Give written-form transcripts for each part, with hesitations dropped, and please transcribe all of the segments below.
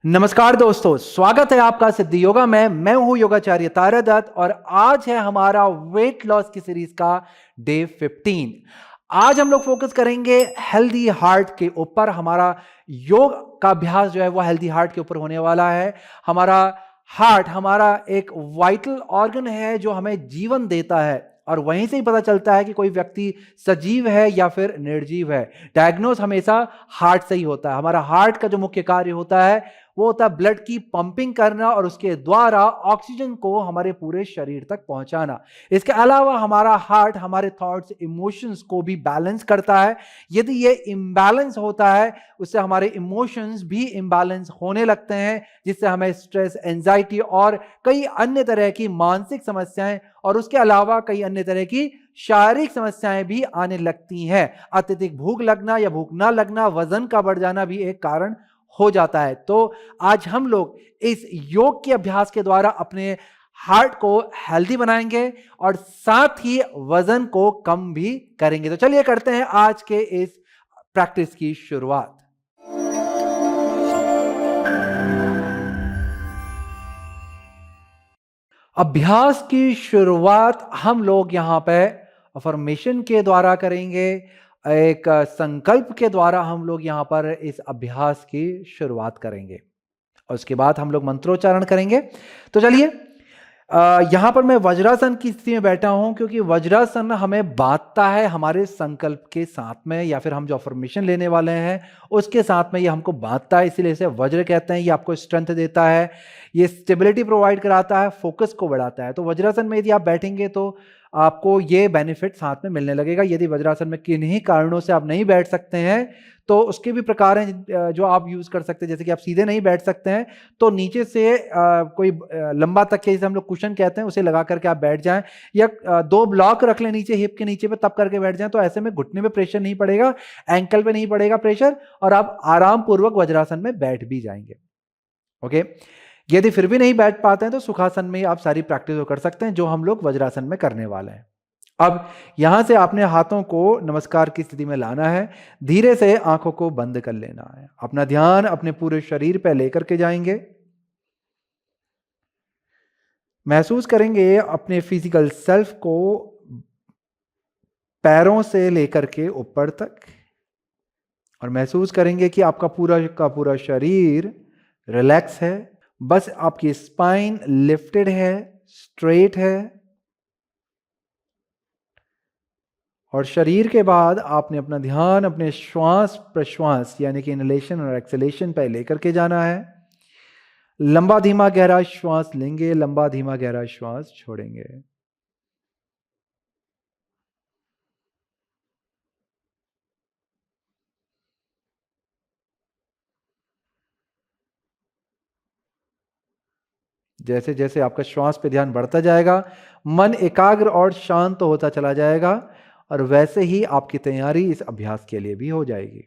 नमस्कार दोस्तों, स्वागत है आपका सिद्धि योगा में। मैं हूं योगाचार्य तारा दत्त और आज है हमारा वेट लॉस की सीरीज का डे 15। आज हम लोग फोकस करेंगे हेल्दी हार्ट के ऊपर। हमारा योग का अभ्यास जो है वो हेल्दी हार्ट के ऊपर होने वाला है। हमारा हार्ट हमारा एक वाइटल ऑर्गन है जो हमें जीवन देता है और वहीं से ही पता चलता है कि कोई व्यक्ति सजीव है या फिर निर्जीव है। डायग्नोस हमेशा हार्ट से ही होता है। हमारा हार्ट का जो मुख्य कार्य होता है वो होता है ब्लड की पंपिंग करना और उसके द्वारा ऑक्सीजन को हमारे पूरे शरीर तक पहुंचाना। इसके अलावा हमारा हार्ट हमारे थॉट्स इमोशंस को भी बैलेंस करता है। यदि ये इम्बैलेंस होता है उससे हमारे इमोशंस भी इम्बैलेंस होने लगते हैं, जिससे हमें स्ट्रेस, एंजाइटी और कई अन्य तरह की मानसिक समस्याएं और उसके अलावा कई अन्य तरह की शारीरिक समस्याएं भी आने लगती हैं। अत्यधिक भूख लगना या भूख ना लगना, वजन का बढ़ जाना भी एक कारण हो जाता है। तो आज हम लोग इस योग के अभ्यास के द्वारा अपने हार्ट को हेल्दी बनाएंगे और साथ ही वजन को कम भी करेंगे। तो चलिए करते हैं आज के इस प्रैक्टिस की शुरुआत। अभ्यास की शुरुआत हम लोग यहां पे अफर्मेशन के द्वारा करेंगे। एक संकल्प के द्वारा हम लोग यहां पर इस अभ्यास की शुरुआत करेंगे और उसके बाद हम लोग मंत्रोच्चारण करेंगे। तो चलिए, यहां पर मैं वज्रासन की स्थिति में बैठा हूं क्योंकि वज्रासन हमें बांधता है हमारे संकल्प के साथ में, या फिर हम जो अफर्मेशन लेने वाले हैं उसके साथ में ये हमको बांधता है, इसीलिए इसे वज्र कहते हैं। ये आपको स्ट्रेंथ देता है, ये स्टेबिलिटी प्रोवाइड कराता है, फोकस को बढ़ाता है। तो वज्रासन में यदि आप बैठेंगे तो आपको ये बेनिफिट साथ में मिलने लगेगा। यदि वज्रासन में किन्हीं कारणों से आप नहीं बैठ सकते हैं तो उसके भी प्रकार हैं जो आप यूज कर सकते हैं। जैसे कि आप सीधे नहीं बैठ सकते हैं तो नीचे से कोई लंबा तकिया, जिसे हम लोग कुशन कहते हैं, उसे लगा करके आप बैठ जाएं, या दो ब्लॉक रख लें नीचे हिप के नीचे पे, तब करके बैठ जाएं। तो ऐसे में घुटने में प्रेशर नहीं पड़ेगा, एंकल पे नहीं पड़ेगा प्रेशर और आप आराम पूर्वक वज्रासन में बैठ भी जाएंगे। ओके, यदि फिर भी नहीं बैठ पाते हैं तो सुखासन में आप सारी प्रैक्टिस कर सकते हैं जो हम लोग वज्रासन में करने वाले हैं। अब यहां से आपने हाथों को नमस्कार की स्थिति में लाना है, धीरे से आंखों को बंद कर लेना है, अपना ध्यान अपने पूरे शरीर पर लेकर के जाएंगे। महसूस करेंगे अपने फिजिकल सेल्फ को पैरों से लेकर के ऊपर तक, और महसूस करेंगे कि आपका पूरा का पूरा शरीर रिलैक्स है। बस आपकी स्पाइन लिफ्टेड है, स्ट्रेट है, और शरीर के बाद आपने अपना ध्यान अपने श्वास प्रश्वास यानी कि इनहेलेशन और एक्सहेलेशन पर लेकर के जाना है। लंबा धीमा गहरा श्वास लेंगे, लंबा धीमा गहरा श्वास छोड़ेंगे। जैसे जैसे आपका श्वास पे ध्यान बढ़ता जाएगा, मन एकाग्र और शांत होता चला जाएगा और वैसे ही आपकी तैयारी इस अभ्यास के लिए भी हो जाएगी।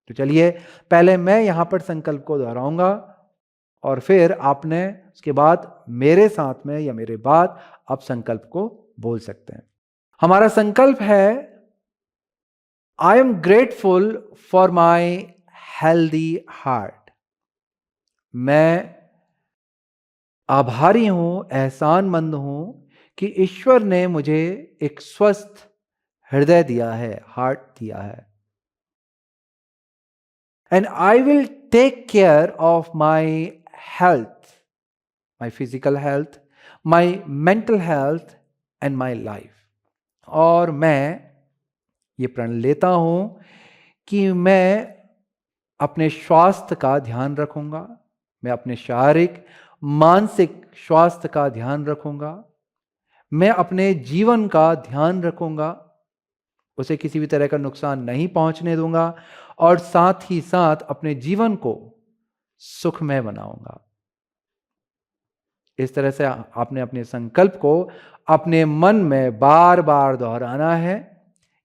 तो चलिए, पहले मैं यहां पर संकल्प को दोहराऊंगा और फिर आपने उसके बाद मेरे साथ में या मेरे बाद आप संकल्प को बोल सकते हैं। हमारा संकल्प है, I am grateful for my healthy heart. मैं आभारी हूं, एहसानमंद हूं कि ईश्वर ने मुझे एक स्वस्थ हृदय दिया है, हार्ट दिया है। And I will take care of my health, my physical health, my mental health and my life. और मैं ये प्रण लेता हूं कि मैं अपने स्वास्थ्य का ध्यान रखूंगा, मैं अपने शारीरिक मानसिक स्वास्थ्य का ध्यान रखूंगा, मैं अपने जीवन का ध्यान रखूंगा, उसे किसी भी तरह का नुकसान नहीं पहुंचने दूंगा और साथ ही साथ अपने जीवन को सुखमय बनाऊंगा। इस तरह से आपने अपने संकल्प को अपने मन में बार बार दोहराना है।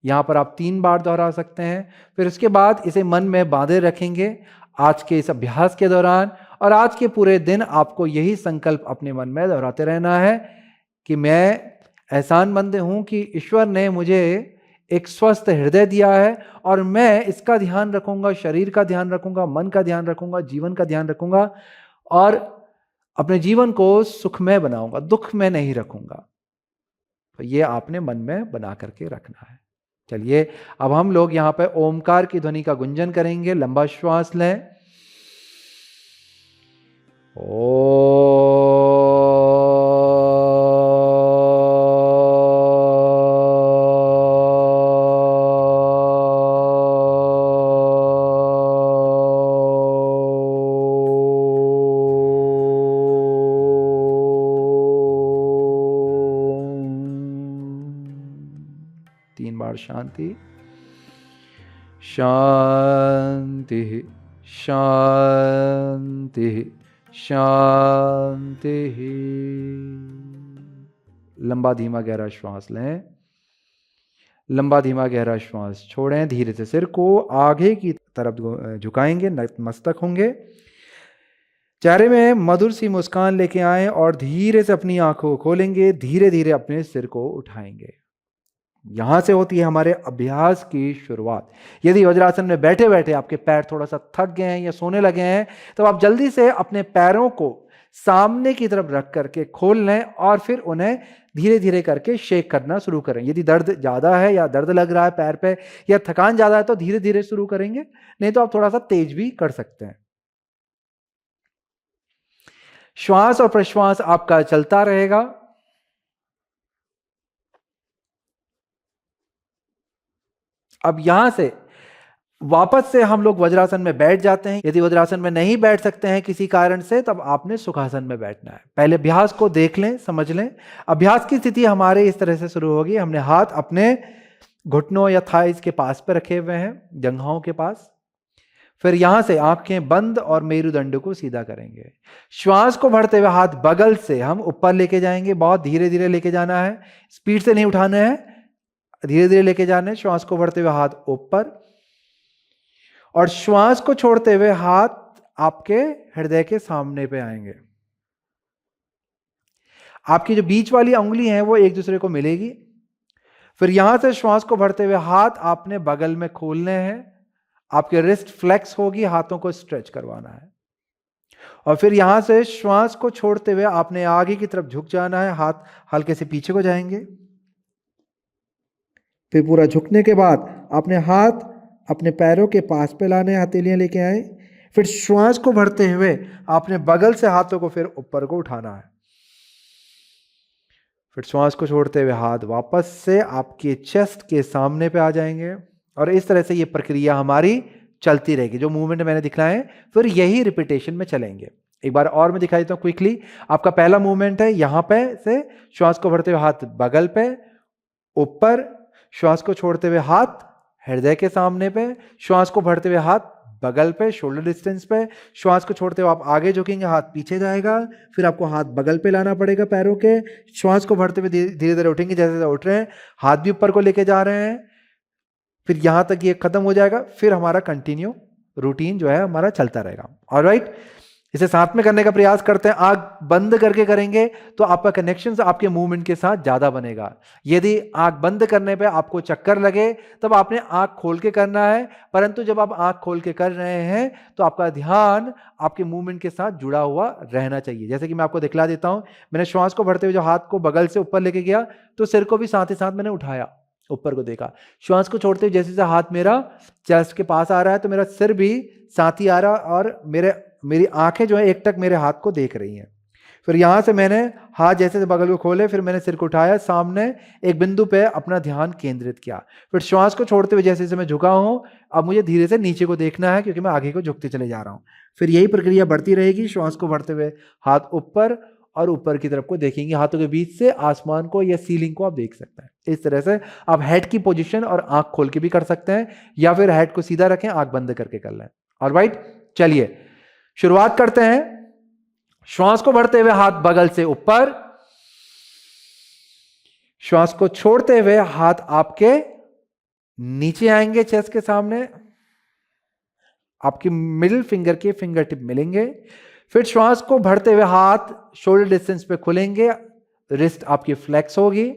यहां पर आप 3 बार दोहरा सकते हैं, फिर उसके बाद इसे मन में बांधे रखेंगे आज के इस अभ्यास के दौरान, और आज के पूरे दिन आपको यही संकल्प अपने मन में दोहराते रहना है कि मैं एहसानमंद हूं कि ईश्वर ने मुझे एक स्वस्थ हृदय दिया है और मैं इसका ध्यान रखूंगा, शरीर का ध्यान रखूंगा, मन का ध्यान रखूंगा, जीवन का ध्यान रखूंगा। और अपने जीवन को सुखमय बनाऊंगा, दुख में नहीं रखूंगा। तो ये आपने मन में बना करके रखना है। चलिए अब हम लोग यहां पे ओमकार की ध्वनि का गुंजन करेंगे। लंबा श्वास लें। तीन बार शांति, शांति, शांति, शांति। लंबा धीमा गहरा श्वास लें। लंबा धीमा गहरा श्वास छोड़ें। धीरे से सिर को आगे की तरफ झुकाएंगे, नतमस्तक होंगे। चेहरे में मधुर सी मुस्कान लेके आएं और धीरे से अपनी आंखों को खोलेंगे। धीरे धीरे अपने सिर को उठाएंगे। यहां से होती है हमारे अभ्यास की शुरुआत। यदि वज्रासन में बैठे बैठे आपके पैर थोड़ा सा थक गए हैं या सोने लगे हैं, तो आप जल्दी से अपने पैरों को सामने की तरफ रख करके खोल लें और फिर उन्हें धीरे धीरे करके शेक करना शुरू करें। यदि दर्द ज्यादा है या दर्द लग रहा है पैर पे या थकान ज्यादा है तो धीरे धीरे शुरू करेंगे, नहीं तो आप थोड़ा सा तेज भी कर सकते हैं। श्वास और प्रश्वास आपका चलता रहेगा। अब यहां से वापस से हम लोग वज्रासन में बैठ जाते हैं। यदि वज्रासन में नहीं बैठ सकते हैं किसी कारण से, तब आपने सुखासन में बैठना है। पहले अभ्यास को देख लें, समझ लें। अभ्यास की स्थिति हमारे इस तरह से शुरू होगी। हमने हाथ अपने घुटनों या थाइज के पास पे रखे हुए हैं, जंघाओं के पास। फिर यहां से आंखें बंद और मेरुदंड को सीधा करेंगे। श्वास को भरते हुए हाथ बगल से हम ऊपर लेके जाएंगे। बहुत धीरे धीरे लेके जाना है, स्पीड से नहीं उठाना है, धीरे धीरे लेके जाना है। श्वास को भरते हुए हाथ ऊपर और श्वास को छोड़ते हुए हाथ आपके हृदय के सामने पे आएंगे। आपकी जो बीच वाली उंगली है वो एक दूसरे को मिलेगी। फिर यहां से श्वास को भरते हुए हाथ आपने बगल में खोलने हैं। आपके रिस्ट फ्लेक्स होगी, हाथों को स्ट्रेच करवाना है। और फिर यहां से श्वास को छोड़ते हुए आपने आगे की तरफ झुक जाना है। हाथ हल्के से पीछे को जाएंगे। फिर पूरा झुकने के बाद अपने हाथ अपने पैरों के पास पे लाने, हथेलियां लेके आए। फिर श्वास को भरते हुए आपने बगल से हाथों को फिर ऊपर को उठाना है। फिर श्वास को छोड़ते हुए हाथ वापस से आपके चेस्ट के सामने पे आ जाएंगे। और इस तरह से ये प्रक्रिया हमारी चलती रहेगी। जो मूवमेंट मैंने दिखलाए फिर यही रिपीटेशन में चलेंगे। एक बार और मैं दिखाई देता हूं क्विकली। आपका पहला मूवमेंट है यहां पे से श्वास को भरते हुए हाथ बगल पे ऊपर, श्वास को छोड़ते हुए हाथ हृदय के सामने पे, श्वास को भरते हुए हाथ बगल पे शोल्डर डिस्टेंस पे, श्वास को छोड़ते हुए आप आगे झुकेंगे, हाथ पीछे जाएगा। फिर आपको हाथ बगल पे लाना पड़ेगा पैरों के। श्वास को भरते हुए धीरे धीरे उठेंगे, जैसे जैसे उठ रहे हैं हाथ भी ऊपर को लेके जा रहे हैं। फिर यहां तक ये खत्म हो जाएगा। फिर हमारा कंटिन्यू रूटीन जो है हमारा चलता रहेगा। ऑलराइट, इसे साथ में करने का प्रयास करते हैं। आंख बंद करके करेंगे तो आपका कनेक्शन आपके मूवमेंट के साथ ज्यादा बनेगा। यदि आंख बंद करने पे आपको चक्कर लगे तब आपने आंख खोल के करना है। परंतु जब आप आंख खोल के कर रहे हैं तो आपका ध्यान आपके मूवमेंट के साथ जुड़ा हुआ रहना चाहिए। जैसे कि मैं आपको दिखला देता हूं। मैंने श्वास को भरते हुए जो हाथ को बगल से ऊपर लेके गया तो सिर को भी साथ ही साथ मैंने उठाया, ऊपर को देखा। श्वास को छोड़ते हुए जैसे जैसे हाथ मेरा चेस्ट के पास आ रहा है तो मेरा सिर भी साथ ही आ रहा और मेरी आंखें जो है एकटक मेरे हाथ को देख रही हैं। फिर यहां से मैंने हाथ जैसे से बगल को खोले, फिर मैंने सिर को उठाया, सामने एक बिंदु पे अपना ध्यान केंद्रित किया। फिर श्वास को छोड़ते हुए जैसे जैसे मैं झुका हूं, अब मुझे धीरे से नीचे को देखना है क्योंकि मैं आगे को झुकते चले जा रहा हूं। फिर यही प्रक्रिया बढ़ती रहेगी। श्वास को भरते हुए हाथ ऊपर और ऊपर की तरफ को देखेंगे। हाथों के बीच से आसमान को या सीलिंग को आप देख सकते हैं। इस तरह से आप हेड की पोजीशन और आंख खोल के भी कर सकते हैं या फिर हेड को सीधा रखें, आंख बंद करके कर लें। ऑलराइट, चलिए शुरुआत करते हैं। श्वास को भरते हुए हाथ बगल से ऊपर, श्वास को छोड़ते हुए हाथ आपके नीचे आएंगे चेस्ट के सामने, आपकी मिडिल फिंगर के फिंगर टिप मिलेंगे। फिर श्वास को भरते हुए हाथ शोल्डर डिस्टेंस पे खुलेंगे, रिस्ट आपकी फ्लेक्स होगी।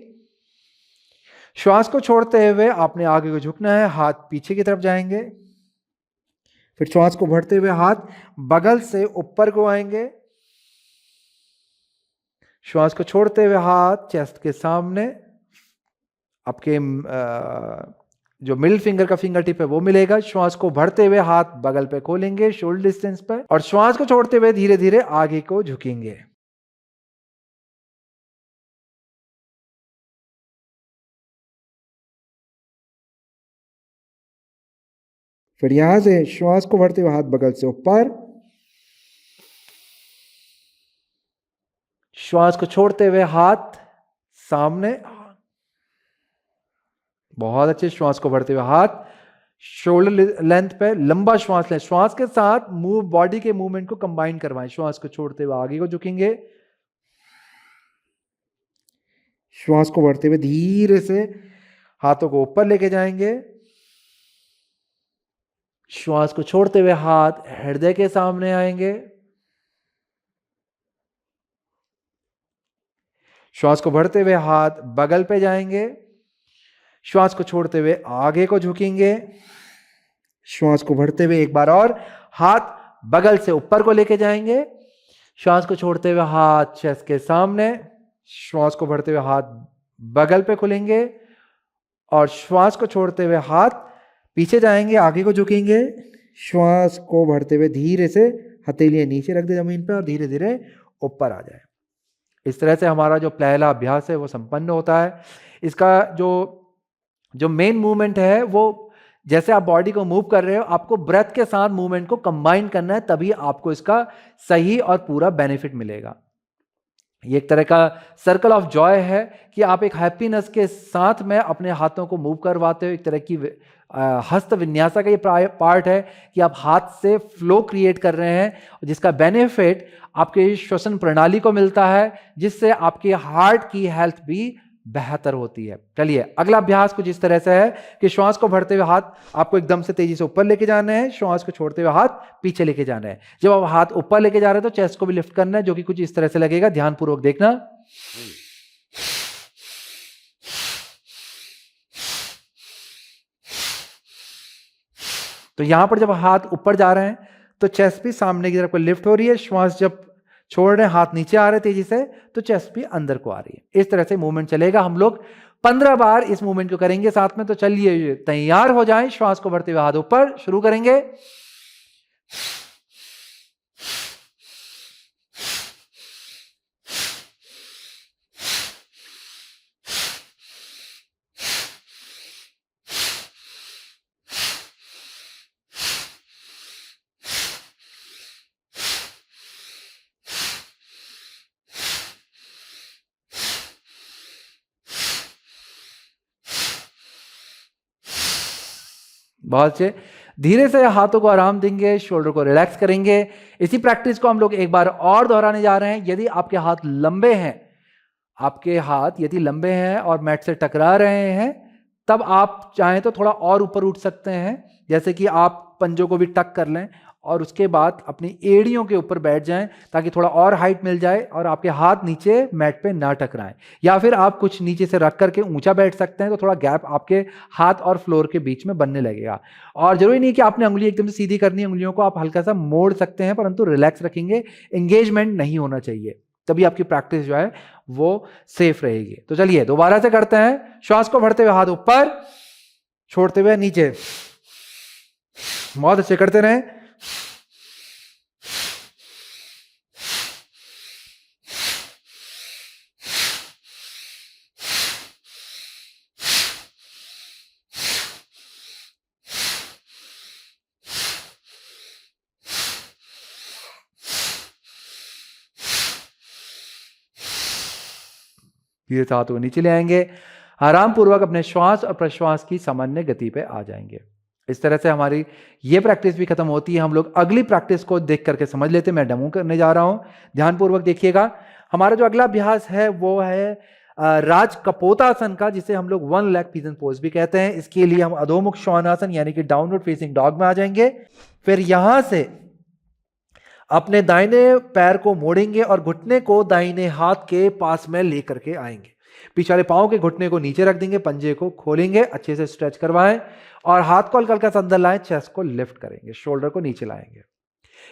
श्वास को छोड़ते हुए आपने आगे को झुकना है, हाथ पीछे की तरफ जाएंगे। फिर श्वास को भरते हुए हाथ बगल से ऊपर को आएंगे। श्वास को छोड़ते हुए हाथ चेस्ट के सामने, आपके जो मिडिल फिंगर का फिंगर टिप है वो मिलेगा। श्वास को भरते हुए हाथ बगल पे खोलेंगे शोल्डर डिस्टेंस पर, और श्वास को छोड़ते हुए धीरे धीरे आगे को झुकेंगे। फिर यहां से श्वास को भरते हुए हाथ बगल से ऊपर, श्वास को छोड़ते हुए हाथ सामने, बहुत अच्छे। श्वास को भरते हुए हाथ शोल्डर लेंथ पे लंबा श्वास लें, श्वास के साथ बॉडी के मूवमेंट को कंबाइन करवाएं। श्वास को छोड़ते हुए आगे को झुकेंगे, श्वास को भरते हुए धीरे से हाथों को ऊपर लेके जाएंगे। श्वास को छोड़ते हुए हाथ हृदय के सामने आएंगे। श्वास को भरते हुए हाथ बगल पे जाएंगे। श्वास को छोड़ते हुए आगे को झुकेंगे। श्वास को भरते हुए एक बार और हाथ बगल से ऊपर को लेके जाएंगे। श्वास को छोड़ते हुए हाथ चेस्ट के सामने। श्वास को भरते हुए हाथ बगल पे खुलेंगे, और श्वास को छोड़ते हुए हाथ पीछे जाएंगे, आगे को झुकेंगे। श्वास को भरते हुए धीरे से हथेलियां नीचे रख दे जमीन पे और धीरे धीरे ऊपर आ जाए। इस तरह से हमारा जो पहला अभ्यास है वो संपन्न होता है। इसका जो मेन मूवमेंट है वो, जैसे आप बॉडी को मूव कर रहे हो, आपको ब्रेथ के साथ मूवमेंट को कंबाइन करना है, तभी आपको इसका सही और पूरा बेनिफिट मिलेगा। ये एक तरह का सर्कल ऑफ जॉय है कि आप एक हैप्पीनेस के साथ में अपने हाथों को मूव करवाते हो। एक तरह की हस्त विन्यासा का ये पार्ट है कि आप हाथ से फ्लो क्रिएट कर रहे हैं, जिसका बेनिफिट आपके श्वसन प्रणाली को मिलता है, जिससे आपके हार्ट की हेल्थ भी बेहतर होती है। चलिए अगला अभ्यास कुछ इस तरह से है कि श्वास को भरते हुए हाथ आपको एकदम से तेजी से ऊपर लेके जाना है, श्वास को छोड़ते हुए हाथ पीछे लेके जाना है। जब आप हाथ ऊपर लेके जा रहे हैं तो चेस्ट को भी लिफ्ट करना है, जो कि कुछ इस तरह से लगेगा। ध्यानपूर्वक देखना। तो यहां पर जब हाथ ऊपर जा रहे हैं तो चेस्ट भी सामने की तरफ लिफ्ट हो रही है। श्वास जब छोड़ रहे हैं, हाथ नीचे आ रहे तेजी से, तो चेस्ट भी अंदर को आ रही है। इस तरह से मूवमेंट चलेगा। हम लोग 15 बार इस मूवमेंट को करेंगे साथ में। तो चलिए तैयार हो जाएं। श्वास को भरते हुए हाथ ऊपर शुरू करेंगे। बहुत से धीरे से हाथों को आराम देंगे, शोल्डर को रिलैक्स करेंगे। इसी प्रैक्टिस को हम लोग एक बार और दोहराने जा रहे हैं। यदि आपके हाथ लंबे हैं, आपके हाथ यदि लंबे हैं और मैट से टकरा रहे हैं, तब आप चाहें तो थोड़ा और ऊपर उठ सकते हैं। जैसे कि आप पंजों को भी टक कर लें और उसके बाद अपनी एड़ियों के ऊपर बैठ जाएं, ताकि थोड़ा और हाइट मिल जाए और आपके हाथ नीचे मैट पे ना टकराएं। या फिर आप कुछ नीचे से रख करके ऊंचा बैठ सकते हैं, तो थोड़ा गैप आपके हाथ और फ्लोर के बीच में बनने लगेगा। और जरूरी नहीं कि आपने उंगली एकदम से सीधी करनी है, उंगलियों को आप हल्का सा मोड़ सकते हैं, परंतु रिलैक्स रखेंगे। एंगेजमेंट नहीं होना चाहिए, तभी आपकी प्रैक्टिस जो है वो सेफ रहेगी। तो चलिए दोबारा से करते हैं। श्वास को भरते हुए हाथ ऊपर, छोड़ते हुए नीचे। बहुत अच्छे, करते रहें। धीरे से हाथों को नीचे ले आएंगे, आराम पूर्वक अपने श्वास और प्रश्वास की सामान्य गति पे आ जाएंगे। इस तरह से हमारी ये प्रैक्टिस भी खत्म होती है। हम लोग अगली प्रैक्टिस को देख करके समझ लेते हैं। मैं डेमो करने जा रहा हूं, ध्यानपूर्वक देखिएगा। हमारा जो अगला अभ्यास है वो है राज कपोतासन का, जिसे हम लोग वन लेग पिजन पोज भी कहते हैं। इसके लिए हम अधोमुख श्वानासन यानी कि डाउनवर्ड फेसिंग डॉग में आ जाएंगे। फिर यहां से अपने दाहिने पैर को मोड़ेंगे और घुटने को दाहिने हाथ के पास में लेकर के आएंगे। पीछे वाले पांव के घुटने को नीचे रख देंगे, पंजे को खोलेंगे, अच्छे से स्ट्रेच करवाएं और हाथ को हल्का हल्का अंदर लाएं, चेस्ट को लिफ्ट करेंगे, शोल्डर को नीचे लाएंगे।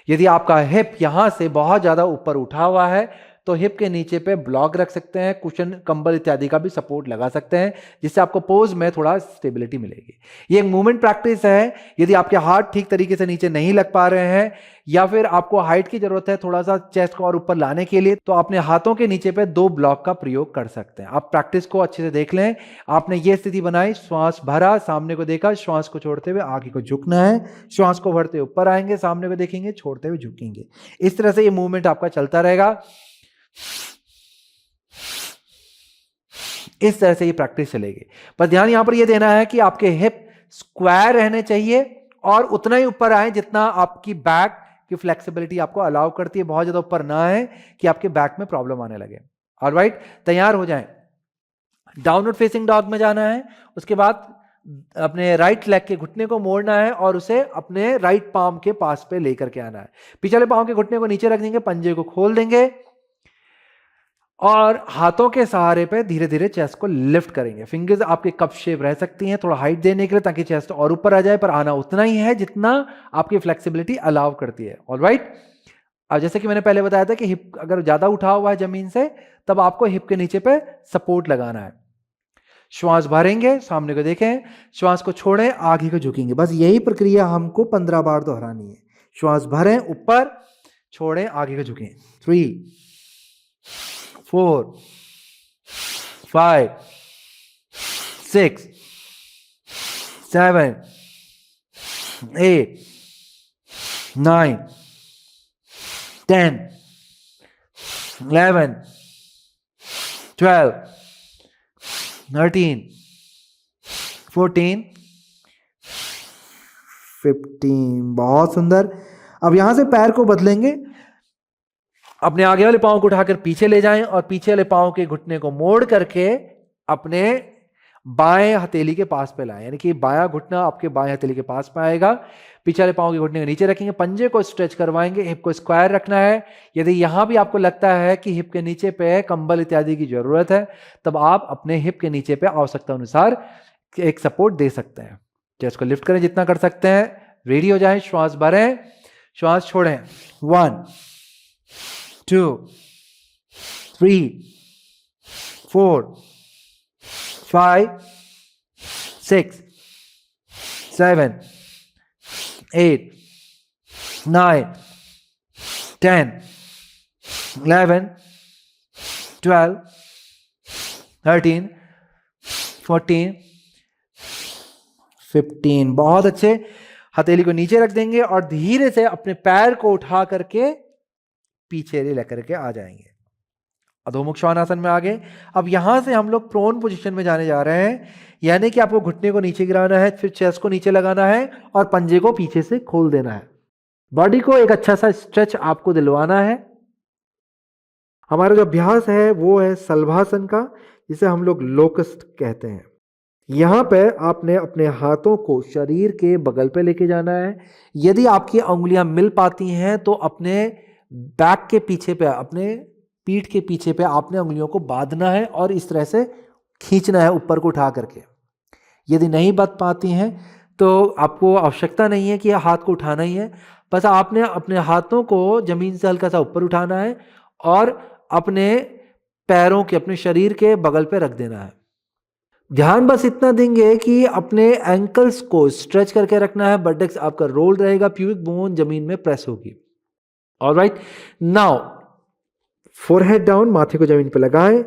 यदि आपका हिप यहां से बहुत ज्यादा ऊपर उठा हुआ है तो हिप के नीचे पे ब्लॉक रख सकते हैं, कुशन, कंबल इत्यादि का भी सपोर्ट लगा सकते हैं, जिससे आपको पोज में थोड़ा स्टेबिलिटी मिलेगी। ये एक मूवमेंट प्रैक्टिस है। यदि आपके हाथ ठीक तरीके से नीचे नहीं लग पा रहे हैं या फिर आपको हाइट की जरूरत है थोड़ा सा चेस्ट को और ऊपर लाने के लिए, तो अपने हाथों के नीचे पे 2 ब्लॉक का प्रयोग कर सकते हैं। आप प्रैक्टिस को अच्छे से देख लें। आपने ये स्थिति बनाई, श्वास भरा, सामने को देखा, श्वास को छोड़ते हुए आगे को झुकना है, श्वास को भरते ऊपर आएंगे, सामने को देखेंगे, छोड़ते हुए झुकेंगे। इस तरह से ये मूवमेंट आपका चलता रहेगा। इस तरह से ये प्रैक्टिस चलेगी। पर ध्यान यहां पर ये देना है कि आपके हिप स्क्वायर रहने चाहिए और उतना ही ऊपर आए जितना आपकी बैक की फ्लेक्सिबिलिटी आपको अलाउ करती है। बहुत ज्यादा ऊपर ना आए कि आपके बैक में प्रॉब्लम आने लगे। ऑलराइट, तैयार हो जाएं। डाउनवर्ड फेसिंग डॉग में जाना है। उसके बाद अपने राइट लेग के घुटने को मोड़ना है और उसे अपने राइट पाम के पास पे लेकर के आना है। पिछले पांव के घुटने को नीचे रख देंगे, पंजे को खोल देंगे और हाथों के सहारे पे धीरे धीरे चेस्ट को लिफ्ट करेंगे। फिंगर्स आपके कप शेप रह सकती हैं थोड़ा हाइट देने के लिए, ताकि चेस्ट और ऊपर आ जाए, पर आना उतना ही है जितना आपकी फ्लेक्सिबिलिटी अलाउ करती है। ऑलराइट, अब जैसे कि मैंने पहले बताया था कि हिप अगर ज्यादा उठा हुआ है जमीन से, तब आपको हिप के नीचे पे सपोर्ट लगाना है। श्वास भरेंगे, सामने को देखें, श्वास को छोड़ें, आगे को झुकेंगे। बस यही प्रक्रिया हमको 15 बार दोहरानी है। श्वास भरें, ऊपर छोड़ें, आगे को झुकें। 3 4 5 6 7 8 9 10 11 12 13 14 15। बहुत सुंदर। अब यहां से पैर को बदलेंगे। अपने आगे वाले पांव को उठाकर पीछे ले जाएं और पीछे वाले पांव के घुटने को मोड़ करके अपने बाएं हथेली के पास पे लाएं, यानी कि बायां घुटना आपके बाएं हथेली के पास पे आएगा। पीछे वाले पांव के घुटने को नीचे रखेंगे, पंजे को स्ट्रेच करवाएंगे, हिप को स्क्वायर रखना है। यदि यहां भी आपको लगता है कि हिप के नीचे पे कंबल इत्यादि की जरूरत है, तब आप अपने हिप के नीचे पे आवश्यकता अनुसार एक सपोर्ट दे सकते हैं। चेस्ट को लिफ्ट करें जितना कर सकते हैं, रेडी हो जाएं, श्वास भरें, श्वास छोड़ें। 1 2 3 4 5 6 7 8 9 10 11 12 13 14 15। बहुत अच्छे। हथेली को नीचे रख देंगे और धीरे से अपने पैर को उठा करके पीछे लेकर के आ जाएंगे। अधोमुख श्वानासन में आ गए। अब यहां से हम लोग प्रोन पोजीशन में जाने जा रहे हैं, यानी कि आपको घुटने को नीचे गिराना है, फिर चेस्ट को नीचे लगाना है और पंजे को पीछे से खोल देना है। बॉडी को एक अच्छा सा स्ट्रेच आपको दिलवाना है। हमारा जो अभ्यास है वो है सलभासन का, जिसे हम लोग लोकस्ट कहते हैं। यहां पे आपने अपने हाथों को शरीर के बगल पे लेके जाना है। यदि आपकी उंगलियां मिल पाती हैं तो अपने बैक के पीछे पे, अपने पीठ के पीछे पे आपने उंगलियों को बांधना है और इस तरह से खींचना है ऊपर को उठा करके। यदि नहीं बांध पाती हैं तो आपको आवश्यकता नहीं है कि हाथ को उठाना ही है, बस आपने अपने हाथों को जमीन से हल्का सा ऊपर उठाना है और अपने पैरों के, अपने शरीर के बगल पे रख देना है। ध्यान बस इतना देंगे कि अपने एंकल्स को स्ट्रेच करके रखना है, बटक्स आपका रोल रहेगा, प्यूबिक बोन जमीन में प्रेस होगी। ऑलराइट, नाउ फोरहेड डाउन, माथे को जमीन पर लगाएं।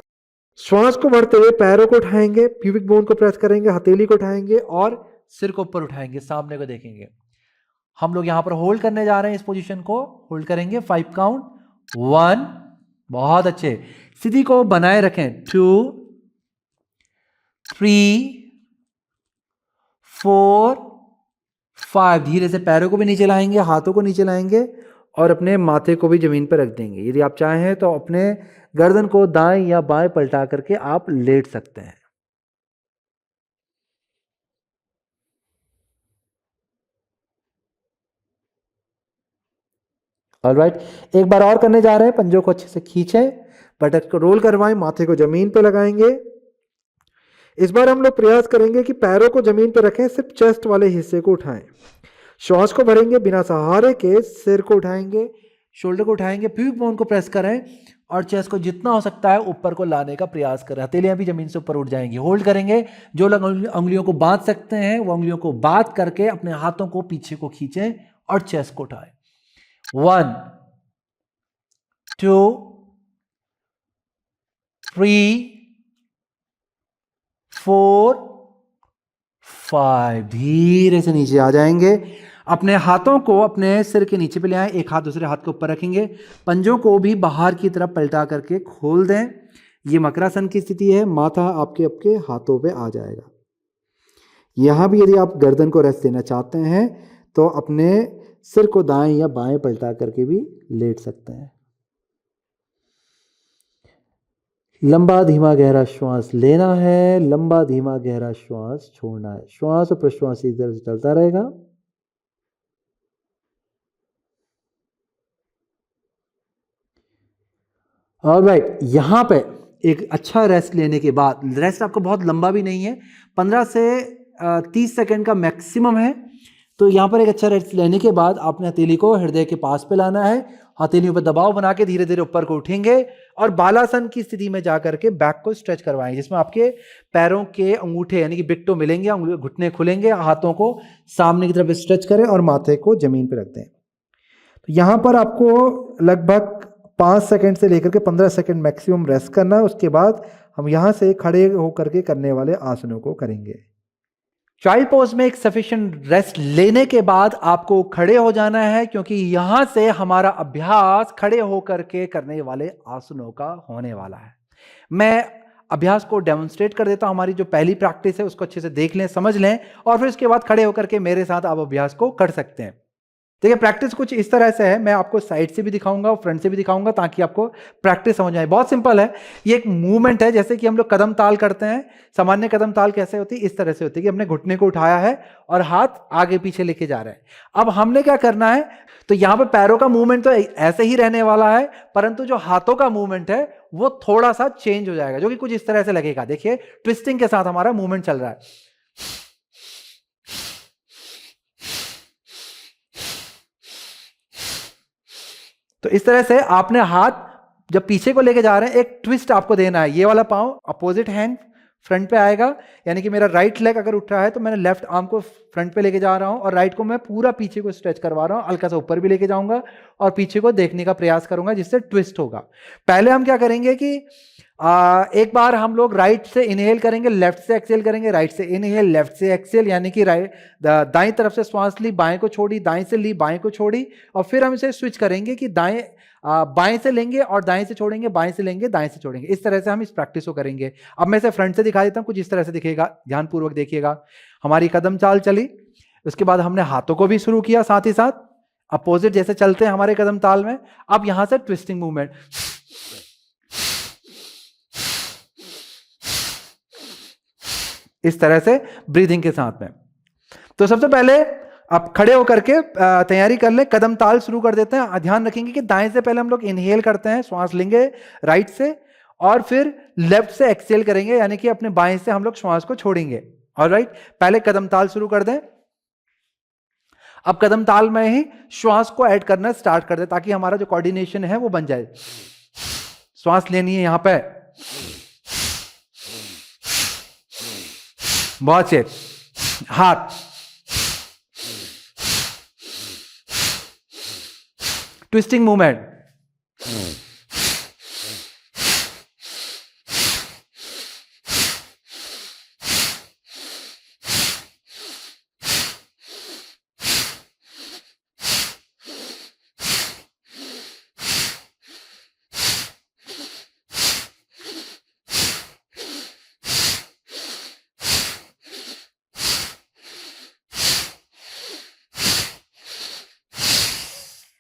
श्वास को भरते हुए पैरों को उठाएंगे, प्यूबिक बोन को प्रेस करेंगे, हथेली को उठाएंगे और सिर को ऊपर उठाएंगे, सामने को देखेंगे। हम लोग यहां पर होल्ड करने जा रहे हैं, इस पोजीशन को होल्ड करेंगे 5 काउंट। 1, बहुत अच्छे, स्थिति को बनाए रखें। 2 3 4 5। धीरे से पैरों को भी नीचे लाएंगे, हाथों को नीचे लाएंगे और अपने माथे को भी जमीन पर रख देंगे। यदि आप चाहें तो अपने गर्दन को दाएं या बाएं पलटा करके आप लेट सकते हैं। ऑलराइट, एक बार और करने जा रहे हैं। पंजों को अच्छे से खींचें, बटक को रोल करवाएं, माथे को जमीन पर लगाएंगे। इस बार हम लोग प्रयास करेंगे कि पैरों को जमीन पर रखें, सिर्फ चेस्ट वाले हिस्से को उठाएं। श्वास को भरेंगे, बिना सहारे के सिर को उठाएंगे, शोल्डर को उठाएंगे, प्यूबिक बोन को प्रेस करें और चेस्ट को जितना हो सकता है ऊपर को लाने का प्रयास करें। हथेलियां भी जमीन से ऊपर उठ जाएंगी। होल्ड करेंगे। जो लोग उंगलियों को बांध सकते हैं वो उंगलियों को बांध करके अपने हाथों को पीछे को खींचें और चेस्ट को उठाएं। 1 2 3 4 5। धीरे से नीचे आ जाएंगे। अपने हाथों को अपने सिर के नीचे पे ले आएं। एक हाथ दूसरे हाथ के ऊपर रखेंगे। पंजों को भी बाहर की तरफ पलटा करके खोल दें। ये मकरासन की स्थिति है। माथा आपके आपके हाथों पे आ जाएगा। यहां भी यदि आप गर्दन को रेस्ट देना चाहते हैं तो अपने सिर को दाएं या बाएं पलटा करके भी लेट सकते हैं। लंबा धीमा गहरा श्वास लेना है, लंबा धीमा गहरा श्वास छोड़ना है। श्वास और प्रश्वास इस तरह से चलता रहेगा। ऑलराइट, यहां पे एक अच्छा रेस्ट लेने के बाद, रेस्ट आपको बहुत लंबा भी नहीं है, 15 से 30 सेकंड का मैक्सिमम है। तो यहां पर एक अच्छा रेस्ट लेने के बाद आपने हथेली को हृदय के पास पे लाना है। हथेलियों पर दबाव बना के धीरे धीरे ऊपर को उठेंगे और बालासन की स्थिति में जाकर के बैक को स्ट्रेच करवाएंगे, जिसमें आपके पैरों के अंगूठे यानी कि बिट्टो मिलेंगे, घुटने खुलेंगे। हाथों को सामने की तरफ स्ट्रेच करें और माथे को जमीन पर रख दें। तो यहां पर आपको लगभग 5 सेकंड से लेकर के 15 सेकंड मैक्सिमम रेस्ट करना है। उसके बाद हम यहां से खड़े होकर के करने वाले आसनों को करेंगे। चाइल्ड पोज में एक सफिशिएंट रेस्ट लेने के बाद आपको खड़े हो जाना है, क्योंकि यहां से हमारा अभ्यास खड़े होकर के करने वाले आसनों का होने वाला है। मैं अभ्यास को डेमोन्स्ट्रेट कर देता हूं। हमारी जो पहली प्रैक्टिस है उसको अच्छे से देख लें, समझ लें, और फिर उसके बाद खड़े होकर के मेरे साथ आप अभ्यास को कर सकते हैं। देखिए, प्रैक्टिस कुछ इस तरह से है। मैं आपको साइड से भी दिखाऊंगा और फ्रंट से भी दिखाऊंगा ताकि आपको प्रैक्टिस समझ आए। बहुत सिंपल है। ये एक मूवमेंट है, जैसे कि हम लोग कदम ताल करते हैं। सामान्य कदम ताल कैसे होती है? इस तरह से होती है कि हमने घुटने को उठाया है और हाथ आगे पीछे लेके जा रहे हैं। अब हमने क्या करना है, तो यहां पर पैरों का मूवमेंट तो ऐसे ही रहने वाला है, परंतु जो हाथों का मूवमेंट है वो थोड़ा सा चेंज हो जाएगा, जो कि कुछ इस तरह से लगेगा। देखिए, ट्विस्टिंग के साथ हमारा मूवमेंट चल रहा है। तो इस तरह से आपने हाथ जब पीछे को लेके जा रहे हैं, एक ट्विस्ट आपको देना है। ये वाला पांव अपोजिट हैंड फ्रंट पे आएगा, यानी कि मेरा राइट लेग अगर उठ रहा है तो मैंने लेफ्ट आर्म को फ्रंट पे लेके जा रहा हूं और राइट को मैं पूरा पीछे को स्ट्रेच करवा रहा हूं। हल्का सा ऊपर भी लेके जाऊंगा और पीछे को देखने का प्रयास करूंगा, जिससे ट्विस्ट होगा। पहले हम क्या करेंगे कि एक बार हम लोग राइट से इनहेल करेंगे, लेफ्ट से एक्सेल करेंगे, राइट से इनहेल, लेफ्ट से एक्सेल, यानी कि दाएं तरफ से श्वास ली, बाएं को छोड़ी, दाएं से ली, बाएं को छोड़ी, और फिर हम इसे स्विच करेंगे कि बाएं से लेंगे और दाएं से छोड़ेंगे, बाएं से लेंगे, दाएं से छोड़ेंगे। इस तरह से हम इस प्रैक्टिस को करेंगे। अब मैं इसे फ्रंट से दिखा देता हूं, कुछ इस तरह से दिखेगा। ध्यानपूर्वक देखिएगा। हमारी कदम चाल चली, उसके बाद हमने हाथों को भी शुरू किया, साथ ही साथ अपोजिट जैसे चलते हैं हमारे कदम ताल में। अब यहां से ट्विस्टिंग मूवमेंट, इस तरह से ब्रीदिंग के साथ में। तो सबसे पहले आप खड़े होकर के तैयारी कर ले, कदम ताल शुरू कर देते हैं। ध्यान रखेंगे कि दाएं से पहले हम लोग इनहेल करते हैं, श्वास लेंगे राइट से, और फिर लेफ्ट से एक्सेल करेंगे, यानी कि अपने बाएं से हम लोग श्वास को छोड़ेंगे। ऑलराइट, पहले कदम ताल शुरू कर दें। अब कदम ताल में ही श्वास को ऐड करना स्टार्ट कर दें, ताकि हमारा जो कोऑर्डिनेशन है वो बन जाए। श्वास लेनी है यहां पे, बहुत से हाथ, ट्विस्टिंग मूवमेंट,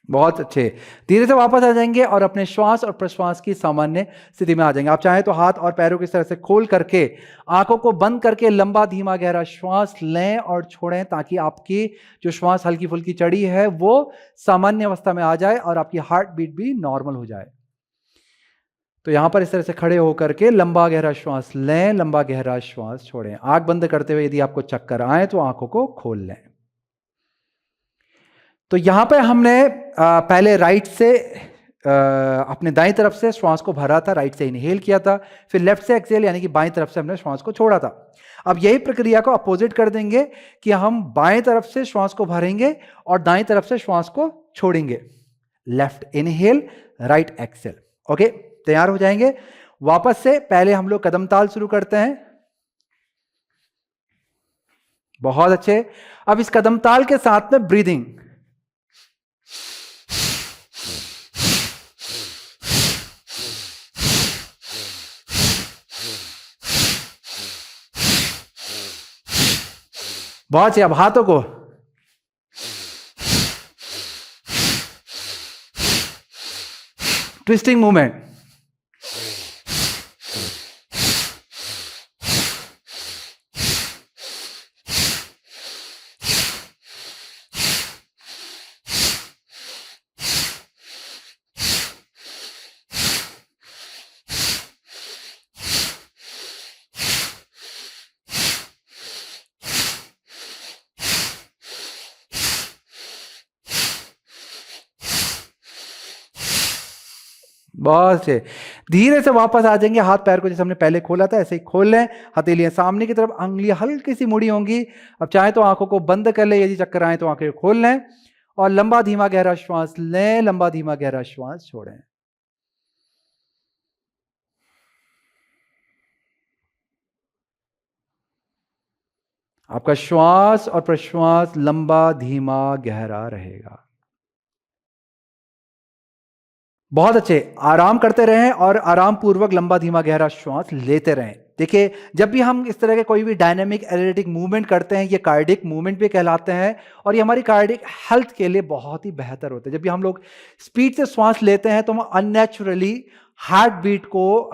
बहुत अच्छे। धीरे से वापस आ जाएंगे और अपने श्वास और प्रश्वास की सामान्य स्थिति में आ जाएंगे। आप चाहें तो हाथ और पैरों की तरह से खोल करके आंखों को बंद करके लंबा धीमा गहरा श्वास लें और छोड़ें, ताकि आपकी जो श्वास हल्की फुल्की चढ़ी है वो सामान्य अवस्था में आ जाए और आपकी हार्ट बीट भी नॉर्मल हो जाए। तो यहां पर इस तरह से खड़े होकर के लंबा गहरा श्वास लें, लंबा गहरा श्वास छोड़ें। आंख बंद करते हुए यदि आपको चक्कर आए तो आंखों को खोल लें। तो यहां पे हमने पहले राइट से अपने दाईं तरफ से श्वास को भरा था, राइट से इनहेल किया था, फिर लेफ्ट से एक्सहेल यानी कि बाईं तरफ से हमने श्वास को छोड़ा था। अब यही प्रक्रिया को अपोजिट कर देंगे कि हम बाएं तरफ से श्वास को भरेंगे और दाईं तरफ से श्वास को छोड़ेंगे। Left inhale, right exhale. Okay, तैयार हो जाएंगे। वापस से पहले हम लोग कदम ताल शुरू करते हैं। बहुत अच्छे। अब इस कदम ताल के साथ में ब्रीदिंग, बहुत अच्छे। अब हाथों को ट्विस्टिंग मूवमेंट, बहुत से। धीरे से वापस आ जाएंगे। हाथ पैर को जैसे हमने पहले खोला था ऐसे ही खोल लें। हथेलियां सामने की तरफ, अंगुलियां हल्की सी मुड़ी होंगी। अब चाहे तो आंखों को बंद कर ले, यदि चक्कर आए तो आंखें खोल लें और लंबा धीमा गहरा श्वास लें, लंबा धीमा गहरा श्वास छोड़ें। आपका श्वास और प्रश्वास लंबा धीमा गहरा रहेगा। बहुत अच्छे। आराम करते रहें और आराम पूर्वक लंबा धीमा गहरा श्वास लेते रहें। देखिए, जब भी हम इस तरह के कोई भी डायनामिक एनर्जेटिक मूवमेंट करते हैं, ये कार्डिक मूवमेंट भी कहलाते हैं और ये हमारी कार्डिक हेल्थ के लिए बहुत ही बेहतर होते हैं। जब भी हम लोग स्पीड से श्वास लेते हैं तो हम अननेचुरली हार्ट बीट को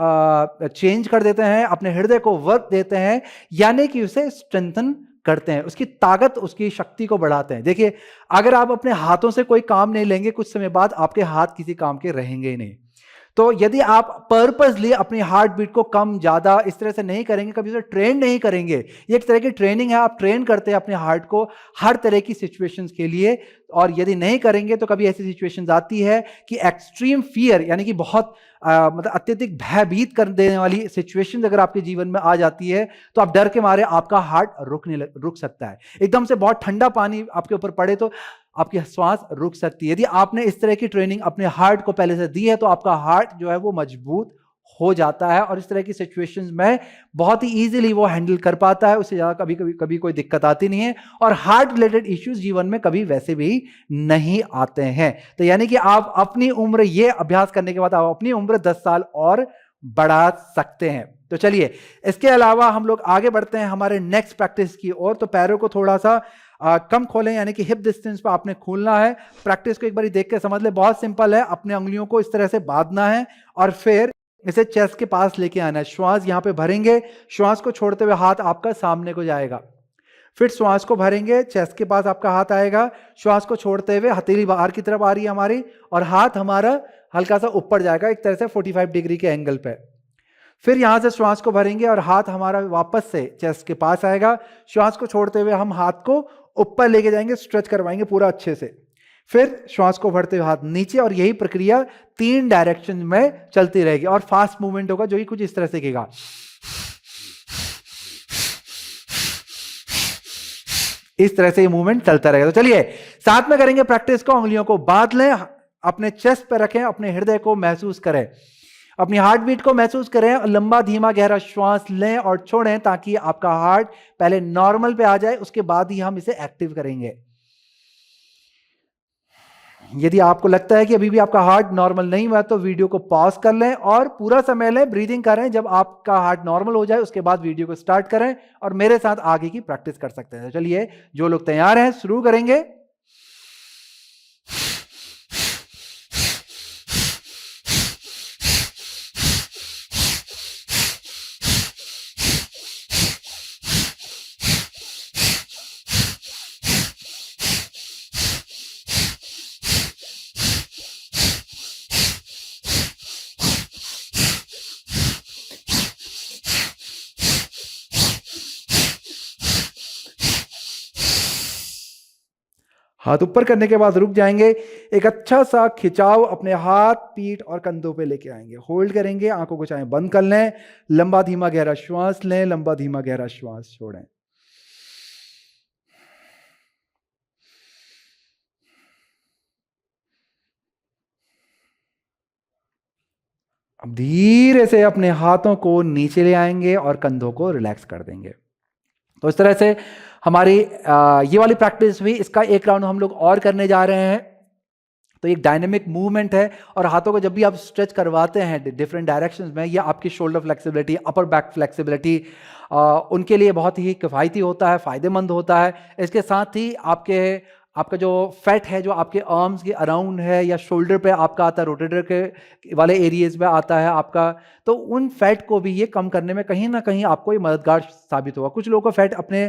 चेंज कर देते हैं, अपने हृदय को वर्क देते हैं, यानी कि उसे स्ट्रेंथन करते हैं, उसकी ताकत, उसकी शक्ति को बढ़ाते हैं। देखिए, अगर आप अपने हाथों से कोई काम नहीं लेंगे, कुछ समय बाद आपके हाथ किसी काम के रहेंगे ही नहीं। तो यदि आप पर्पसली अपनी हार्ट बीट को कम ज्यादा इस तरह से नहीं करेंगे, कभी उसे ट्रेन नहीं करेंगे, ये एक तरह की ट्रेनिंग है, आप ट्रेन करते हैं अपने हार्ट को हर तरह की सिचुएशंस के लिए। और यदि नहीं करेंगे तो कभी ऐसी सिचुएशंस आती है कि एक्सट्रीम फियर यानी कि बहुत मतलब अत्यधिक भयभीत कर देने वाली सिचुएशन अगर आपके जीवन में आ जाती है तो आप डर के मारे आपका हार्ट रुक सकता है। एकदम से बहुत ठंडा पानी आपके ऊपर पड़े तो आपकी श्वास रुक सकती है। यदि आपने इस तरह की ट्रेनिंग अपने हार्ट को पहले से दी है तो आपका हार्ट जो है वो मजबूत हो जाता है और इस तरह की सिचुएशंस में बहुत ही इजीली वो हैंडल कर पाता है, उससे ज्यादा कभी कोई दिक्कत आती नहीं है और हार्ट रिलेटेड इश्यूज जीवन में कभी वैसे भी नहीं आते हैं। तो यानी कि आप अपनी उम्र, ये अभ्यास करने के बाद आप अपनी उम्र 10 साल और बढ़ा सकते हैं। तो चलिए, इसके अलावा हम लोग आगे बढ़ते हैं हमारे नेक्स्ट प्रैक्टिस की ओर। तो पैरों को थोड़ा सा कम खोलें, यानी कि हिप डिस्टेंस पर आपने खोलना है। प्रैक्टिस को एक बार देख के समझ ले, बहुत सिंपल है। अपने उंगलियों को इस तरह से बांधना है और फिर इसे चेस्ट के पास लेके आना है। श्वास यहां पे भरेंगे, श्वास को छोड़ते हुए हाथ आपका सामने को जाएगा। फिर श्वास को भरेंगे, चेस्ट के पास आपका हाथ आएगा। श्वास को छोड़ते हुए हथेली बाहर की तरफ आ रही है हमारी और हाथ हमारा हल्का सा ऊपर जाएगा, एक तरह से 45 डिग्री के एंगल पे। फिर यहां से श्वास को भरेंगे और हाथ हमारा वापस से चेस्ट के पास आएगा। श्वास को छोड़ते हुए हम हाथ को ऊपर लेके जाएंगे, स्ट्रेच करवाएंगे पूरा अच्छे से। फिर श्वास को भरते हुए हाथ नीचे और यही प्रक्रिया 3 डायरेक्शन में चलती रहेगी और फास्ट मूवमेंट होगा जो कि कुछ इस तरह से दिखेगा। इस तरह से ये मूवमेंट चलता रहेगा। तो चलिए साथ में करेंगे प्रैक्टिस को। उंगलियों को बांध लें, अपने चेस्ट पर रखें, अपने हृदय को महसूस करें, अपनी हार्ट बीट को महसूस करें और लंबा धीमा गहरा श्वास लें और छोड़ें ताकि आपका हार्ट पहले नॉर्मल पे आ जाए, उसके बाद ही हम इसे एक्टिव करेंगे। यदि आपको लगता है कि अभी भी आपका हार्ट नॉर्मल नहीं हुआ तो वीडियो को पॉज कर लें और पूरा समय लें, ब्रीदिंग करें। जब आपका हार्ट नॉर्मल हो जाए उसके बाद वीडियो को स्टार्ट करें और मेरे साथ आगे की प्रैक्टिस कर सकते हैं। चलिए, जो लोग तैयार हैं शुरू करेंगे। हाथ ऊपर करने के बाद रुक जाएंगे, एक अच्छा सा खिंचाव अपने हाथ, पीठ और कंधों पे लेके आएंगे, होल्ड करेंगे, आंखों को चाहे बंद कर लें, लंबा धीमा गहरा श्वास लें, लंबा धीमा गहरा श्वास छोड़ें। अब धीरे से अपने हाथों को नीचे ले आएंगे और कंधों को रिलैक्स कर देंगे। तो इस तरह से हमारी ये वाली प्रैक्टिस हुई। इसका एक राउंड हम लोग और करने जा रहे हैं। तो एक डायनेमिक मूवमेंट है और हाथों को जब भी आप स्ट्रेच करवाते हैं डिफरेंट डायरेक्शंस में, ये आपकी shoulder flexibility, upper back flexibility उनके लिए बहुत ही किफ़ायती होता है, फ़ायदेमंद होता है। इसके साथ ही आपका जो फैट है जो आपके आर्म्स के अराउंड है या शोल्डर पे आपका आता है, रोटेटर के वाले एरियाज में आता है आपका, तो उन फैट को भी ये कम करने में कहीं ना कहीं आपको ये मददगार साबित होगा। कुछ लोगों को फैट अपने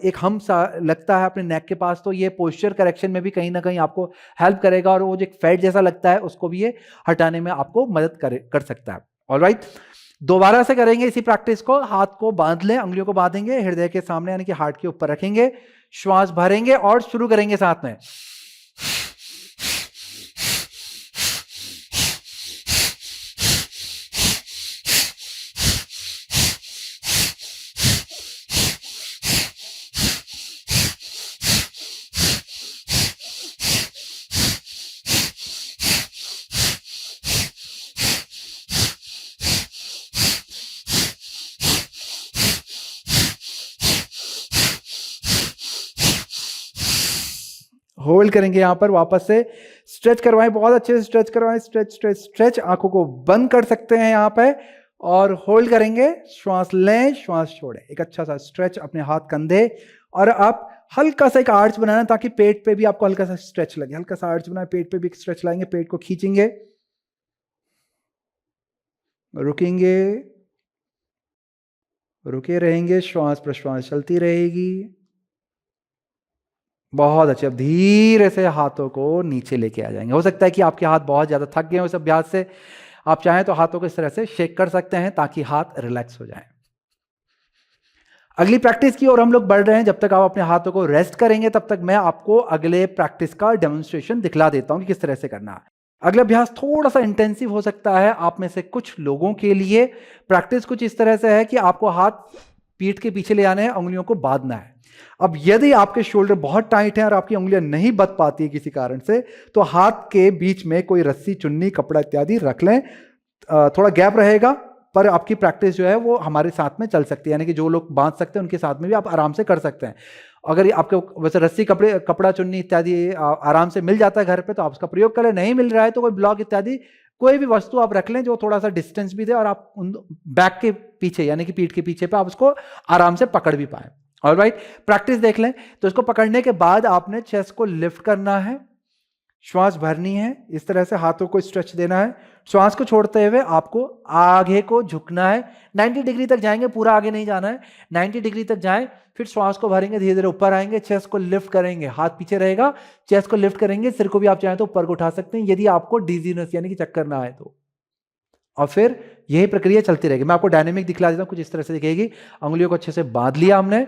एक हम सा लगता है अपने नेक के पास, तो ये पोस्चर करेक्शन में भी कहीं ना कहीं आपको हेल्प करेगा और वो जो फैट जैसा लगता है उसको भी ये हटाने में आपको मदद कर सकता है। ऑलराइट, दोबारा से करेंगे इसी प्रैक्टिस को। हाथ को बांध लें, उंगलियों को बांधेंगे हृदय के सामने यानी कि हार्ट के ऊपर रखेंगे, श्वास भरेंगे और शुरू करेंगे साथ में। होल्ड करेंगे यहां पर, वापस से स्ट्रेच करवाएं, बहुत अच्छे से स्ट्रेच करवाएं, स्ट्रेच स्ट्रेच स्ट्रेच। आंखों को बंद कर सकते हैं यहां पे और होल्ड करेंगे, श्वास लें, श्वास छोड़ें, एक अच्छा सा स्ट्रेच अपने हाथ कंधे। और आप हल्का सा एक आर्च बनाना ताकि पेट पे भी आपको हल्का सा स्ट्रेच लगे, हल्का सा आर्च बनाए, पेट पे भी स्ट्रेच लाएंगे, पेट को खींचेंगे, रुकेंगे, रुके रहेंगे, श्वास प्रश्वास चलती रहेगी। बहुत अच्छे। अब धीरे से हाथों को नीचे लेके आ जाएंगे। हो सकता है कि आपके हाथ बहुत ज़्यादा थक गए हो इस अभ्यास से, आप चाहें तो हाथों को इस तरह से शेक कर सकते हैं ताकि हाथ रिलैक्स हो जाए। अगली प्रैक्टिस की ओर हम लोग बढ़ रहे हैं। जब तक आप अपने हाथों को रेस्ट करेंगे तब तक मैं आपको अगले प्रैक्टिस का डेमोन्स्ट्रेशन दिखला देता हूं कि किस तरह से करना है। अगला अभ्यास थोड़ा सा इंटेंसिव हो सकता है आप में से कुछ लोगों के लिए। प्रैक्टिस कुछ इस तरह से है कि आपको हाथ पीठ के पीछे ले आना है, उंगलियों को बांधना है। अब यदि आपके शोल्डर बहुत टाइट हैं और आपकी उंगलियां नहीं बंध पाती है किसी कारण से, तो हाथ के बीच में कोई रस्सी, चुन्नी, कपड़ा इत्यादि रख लें। थोड़ा गैप रहेगा पर आपकी प्रैक्टिस जो है वो हमारे साथ में चल सकती है, यानी कि जो लोग बांध सकते हैं उनके साथ में भी आप आराम से कर सकते हैं। अगर ये आपके वैसे रस्सी, कपड़ा, चुन्नी इत्यादि आराम से मिल जाता है घर पे तो आप उसका प्रयोग करें। नहीं मिल रहा है तो कोई ब्लॉक इत्यादि कोई भी वस्तु आप रख लें जो थोड़ा सा डिस्टेंस भी दे और आप उन बैक के पीछे यानी कि पीठ के पीछे पे आप उसको आराम से पकड़ भी पाए। ऑलराइट, प्रैक्टिस देख लें। तो इसको पकड़ने के बाद आपने चेस्ट को लिफ्ट करना है, श्वास भरनी है, इस तरह से हाथों को स्ट्रेच देना है। श्वास को छोड़ते हुए आपको आगे को झुकना है, 90 डिग्री तक जाएंगे, पूरा आगे नहीं जाना है, 90 डिग्री तक जाएं। फिर श्वास को भरेंगे, धीरे धीरे ऊपर आएंगे, चेस्ट को लिफ्ट करेंगे, हाथ पीछे रहेगा, चेस्ट को लिफ्ट करेंगे, सिर को भी आप चाहें तो ऊपर को उठा सकते हैं यदि आपको डिजीनेस यानी कि चक्कर ना आए तो। और फिर यही प्रक्रिया चलती रहेगी। मैं आपको डायनेमिक दिखला देता हूं, कुछ इस तरह से दिखेगी। उंगलियों को अच्छे से बांध लिया हमने,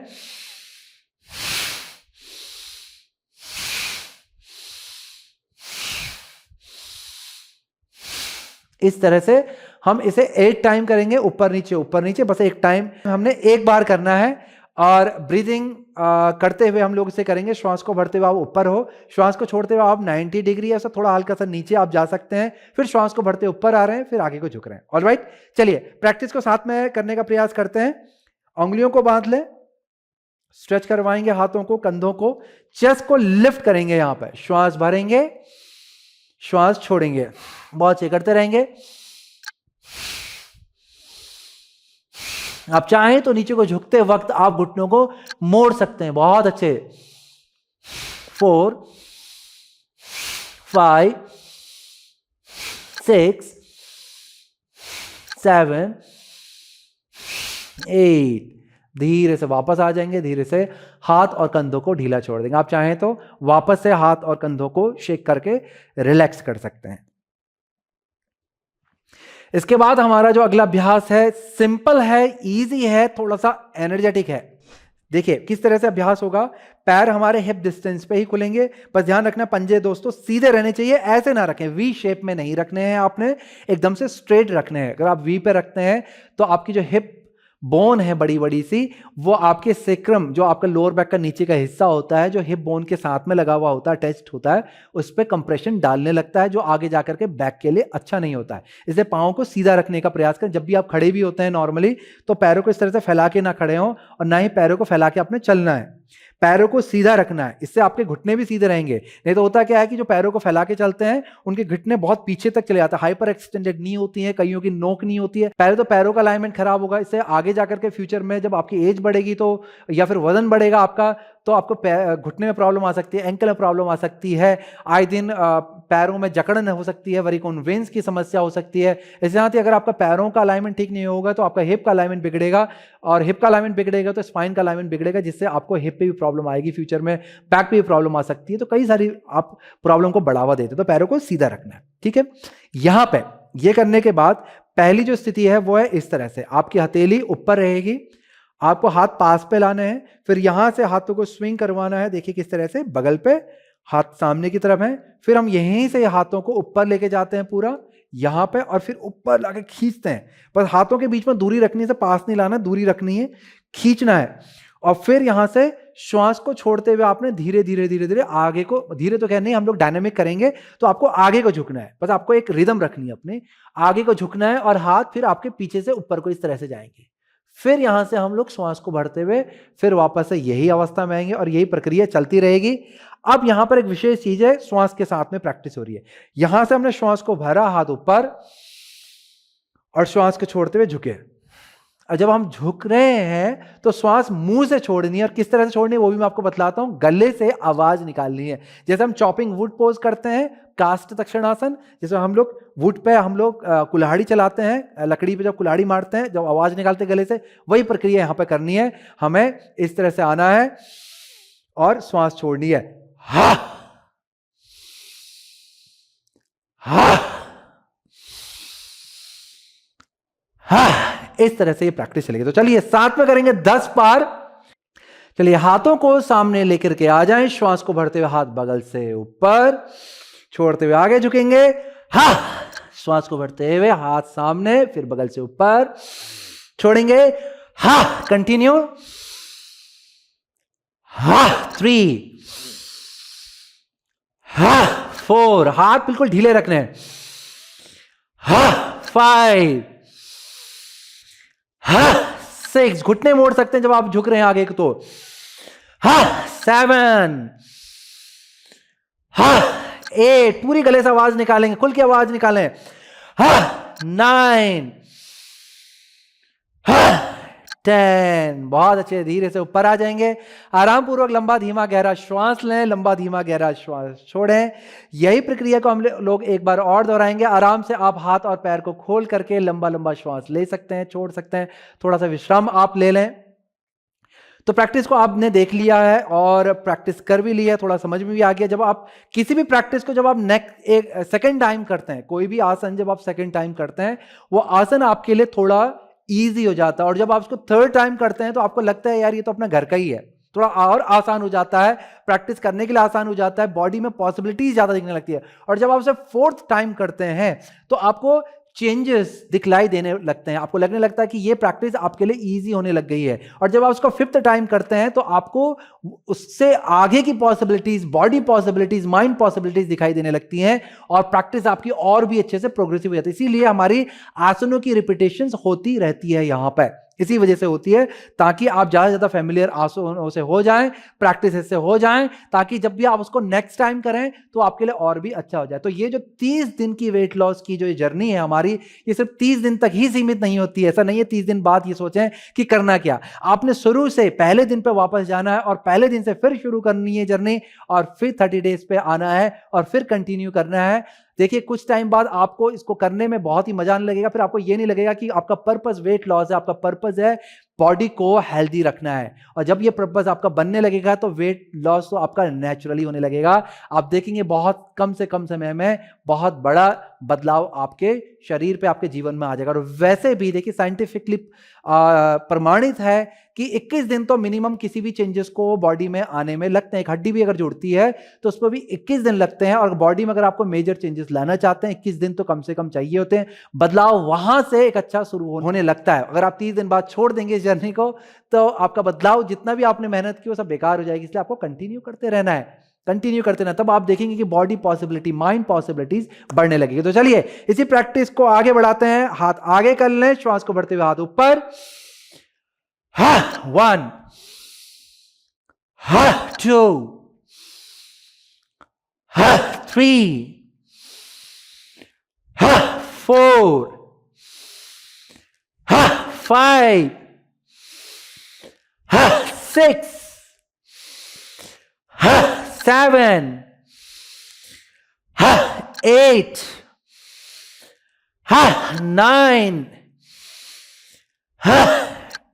इस तरह से हम इसे 8 टाइम करेंगे, ऊपर नीचे, बस एक टाइम हमने एक बार करना है। और ब्रीदिंग करते हुए हम लोग इसे करेंगे। श्वास को भरते हुए आप ऊपर हो, श्वास को छोड़ते हुए आप 90 डिग्री ऐसा थोड़ा हल्का सा नीचे आप जा सकते हैं। फिर श्वास को भरते ऊपर आ रहे हैं, फिर आगे को झुक रहे हैं। ऑलराइट, चलिए प्रैक्टिस को साथ में करने का प्रयास करते हैं। उंगलियों को बांध लें, स्ट्रेच करवाएंगे हाथों को, कंधों को, चेस्ट को लिफ्ट करेंगे, यहां पर श्वास भरेंगे, श्वास छोड़ेंगे, बहुत अच्छे करते रहेंगे। आप चाहें तो नीचे को झुकते वक्त आप घुटनों को मोड़ सकते हैं, बहुत अच्छे। 4 5 6 7 8 धीरे से वापस आ जाएंगे, धीरे से हाथ और कंधों को ढीला छोड़ देंगे। आप चाहें तो वापस से हाथ और कंधों को शेक करके रिलैक्स कर सकते हैं। इसके बाद हमारा जो अगला अभ्यास है सिंपल है, इजी है, थोड़ा सा एनर्जेटिक है। देखिए किस तरह से अभ्यास होगा। पैर हमारे हिप डिस्टेंस पे ही खुलेंगे, बस ध्यान रखना पंजे दोस्तों सीधे रहने चाहिए, ऐसे ना रखें, वी शेप में नहीं रखने हैं आपने, एकदम से स्ट्रेट रखने हैं। अगर आप वी पे रखते हैं तो आपकी जो हिप बोन है बड़ी बड़ी सी, वो आपके सेक्रम जो आपका लोअर बैक का नीचे का हिस्सा होता है, जो हिप बोन के साथ में लगा हुआ होता है, अटैच्ड होता है, उस पर कंप्रेशन डालने लगता है, जो आगे जाकर के बैक के लिए अच्छा नहीं होता है। इसलिए पाँव को सीधा रखने का प्रयास करें। जब भी आप खड़े भी होते हैं नॉर्मली, तो पैरों को इस तरह से फैला के ना खड़े हों और ना ही पैरों को फैला के आपने चलना है, पैरों को सीधा रखना है। इससे आपके घुटने भी सीधे रहेंगे। नहीं तो होता क्या है कि जो पैरों को फैला के चलते हैं उनके घुटने बहुत पीछे तक चले जाते हैं, हाइपर एक्सटेंडेड नी होती है, कईयों की नोक नहीं होती है। पहले तो पैरों का अलाइनमेंट खराब होगा, इससे आगे जाकर के फ्यूचर में जब आपकी एज बढ़ेगी तो या फिर वजन बढ़ेगा आपका, तो आपको घुटने में प्रॉब्लम आ सकती है, एंकल में प्रॉब्लम आ सकती है, आए दिन पैरों में जकड़न हो सकती है, वेरिकोन वेन्स की समस्या हो सकती है। इसके साथ ही अगर आपका पैरों का अलाइनमेंट ठीक नहीं होगा तो आपका हिप का अलाइनमेंट बिगड़ेगा, और हिप का अलाइनमेंट बिगड़ेगा तो स्पाइन का अलाइनमेंट बिगड़ेगा, जिससे आपको हिप पे भी प्रॉब्लम आएगी, फ्यूचर में बैक पे भी प्रॉब्लम आ सकती है। तो कई सारी आप प्रॉब्लम को बढ़ावा देते, तो पैरों को सीधा रखना है, ठीक है। यहां पे ये करने के बाद पहली जो स्थिति है वो है इस तरह से, आपकी हथेली ऊपर रहेगी, आपको हाथ पास पे लाने हैं, फिर यहां से हाथों को स्विंग करवाना है। देखिए किस तरह से, बगल पे हाथ सामने की तरफ है, फिर हम यहीं से हाथों को ऊपर लेके जाते हैं पूरा यहां पे, और फिर ऊपर लाके खींचते हैं। बस हाथों के बीच में दूरी रखनी है, पास नहीं लाना, दूरी रखनी है, खींचना है। और फिर यहां से श्वास को छोड़ते हुए आपने धीरे धीरे धीरे धीरे आगे को, धीरे तो कहने हम लोग डायनेमिक करेंगे, तो आपको आगे को झुकना है, बस आपको एक रिदम रखनी है, अपने आगे को झुकना है, और हाथ फिर आपके पीछे से ऊपर को इस तरह से जाएंगे। फिर यहां से हम लोग श्वास को भरते हुए फिर वापस से यही अवस्था में आएंगे, और यही प्रक्रिया चलती रहेगी। अब यहां पर एक विशेष चीज है, श्वास के साथ में प्रैक्टिस हो रही है। यहां से हमने श्वास को भरा, हाथ ऊपर, और श्वास को छोड़ते हुए झुके। और जब हम झुक रहे हैं तो श्वास मुंह से छोड़नी है, और किस तरह से छोड़नी है वो भी मैं आपको बतलाता हूं। गले से आवाज निकालनी है, जैसे हम चॉपिंग वुड पोज करते हैं, कास्ट तक्षणासन, जैसे हम लोग वुड पे हम लोग कुल्हाड़ी चलाते हैं, लकड़ी पे जब कुल्हाड़ी मारते हैं, जब आवाज निकालते हैं गले से, वही प्रक्रिया यहां पे करनी है। हमें इस तरह से आना है और श्वास छोड़नी है, हा हा हा, इस तरह से ये प्रैक्टिस चलेगी। तो चलिए साथ में करेंगे 10 बार। चलिए हाथों को सामने लेकर के आ जाएं, श्वास को भरते हुए हाथ बगल से ऊपर, छोड़ते हुए आगे झुकेंगे, हा, श्वास को भरते हुए हाथ सामने, फिर बगल से ऊपर, छोड़ेंगे, हा, कंटिन्यू, हा, 3, हा, 4, हाथ बिल्कुल ढीले रखने हैं, हा, 5, हा, 6, घुटने मोड़ सकते हैं जब आप झुक रहे हैं आगे तो, हा, 7, हा, 8, पूरी गले से आवाज निकालेंगे, खुल के आवाज निकालें, हा, 9, हा, 10, बहुत अच्छे, धीरे से ऊपर आ जाएंगे। आराम पूर्वक लंबा धीमा गहरा श्वास लें, लंबा धीमा गहरा श्वास छोड़ें। यही प्रक्रिया को हम लोग एक बार और दोहराएंगे। आराम से आप हाथ और पैर को खोल करके लंबा लंबा श्वास ले सकते हैं, छोड़ सकते हैं, थोड़ा सा विश्राम आप ले लें। तो प्रैक्टिस को आपने देख लिया है और प्रैक्टिस कर भी लिया है, थोड़ा समझ में भी आ गया। जब आप किसी भी प्रैक्टिस को जब आप एक सेकंड टाइम करते हैं, कोई भी आसन जब आप सेकंड टाइम करते हैं, वो आसन आपके लिए थोड़ा ईजी हो जाता है, और जब आप उसको थर्ड टाइम करते हैं तो आपको लगता है यार ये तो अपना घर का ही है, थोड़ा और आसान हो जाता है, प्रैक्टिस करने के लिए आसान हो जाता है, बॉडी में पॉसिबिलिटीज ज्यादा दिखने लगती है। और जब आप उसे फोर्थ टाइम करते हैं तो आपको चेंजेस दिखलाई देने लगते हैं, आपको लगने लगता है कि ये प्रैक्टिस आपके लिए इजी होने लग गई है। और जब आप उसको फिफ्थ टाइम करते हैं तो आपको उससे आगे की possibilities, body possibilities, mind possibilities दिखाई देने लगती हैं, और प्रैक्टिस आपकी और भी अच्छे से प्रोग्रेसिव हो जाती है। इसीलिए हमारी आसनों की रिपीटेशंस होती रहती है यहां पर, इसी वजह से होती है, ताकि आप ज्यादा से ज्यादा फैमिलियर आसनों से हो जाएं, प्रैक्टिस से हो जाएं, ताकि जब भी आप उसको नेक्स्ट टाइम करें तो आपके लिए और भी अच्छा हो जाए। तो ये जो 30 दिन की वेट लॉस की जो जर्नी है हमारी, ये सिर्फ 30 दिन तक ही सीमित नहीं होती है। ऐसा नहीं है 30 दिन बाद ये सोचें कि करना क्या, आपने शुरू से पहले दिन पे वापस जाना है, और पहले दिन से फिर शुरू करनी है जर्नी, और फिर 30 डेज पे आना है, और फिर कंटिन्यू करना है। देखिए कुछ टाइम बाद आपको इसको करने में बहुत ही मजा आने लगेगा, फिर आपको ये नहीं लगेगा कि आपका पर्पस वेट लॉस है, आपका पर्पस है बॉडी को हेल्दी रखना है। और जब ये पर्पस आपका बनने लगेगा तो वेट लॉस तो आपका नेचुरली होने लगेगा। आप देखेंगे बहुत कम से कम समय में बहुत बड़ा बदलाव आपके शरीर पे, आपके जीवन में आ जाएगा। और वैसे भी देखिए साइंटिफिकली प्रमाणित है कि 21 दिन तो मिनिमम किसी भी चेंजेस को बॉडी में आने में लगते हैं। एक हड्डी भी अगर जुड़ती है तो उस पर भी 21 दिन लगते हैं, और बॉडी में अगर आपको मेजर चेंजेस लाना चाहते हैं 21 दिन तो कम से कम चाहिए होते हैं। बदलाव वहां से एक अच्छा शुरू होने लगता है। अगर आप 30 दिन बाद छोड़ देंगे इस जर्नी को तो आपका बदलाव जितना भी आपने मेहनत की वो सब बेकार हो जाएगी। इसलिए आपको कंटिन्यू करते रहना है, कंटिन्यू करते रहना, तब आप देखेंगे कि बॉडी पॉसिबिलिटी, माइंड पॉसिबिलिटीज बढ़ने लगेगी। तो चलिए इसी प्रैक्टिस को आगे बढ़ाते हैं। हाथ आगे कर लें, श्वास को बढ़ते हुए हाथ ऊपर। 1 2 3 4 5 6 7 8 9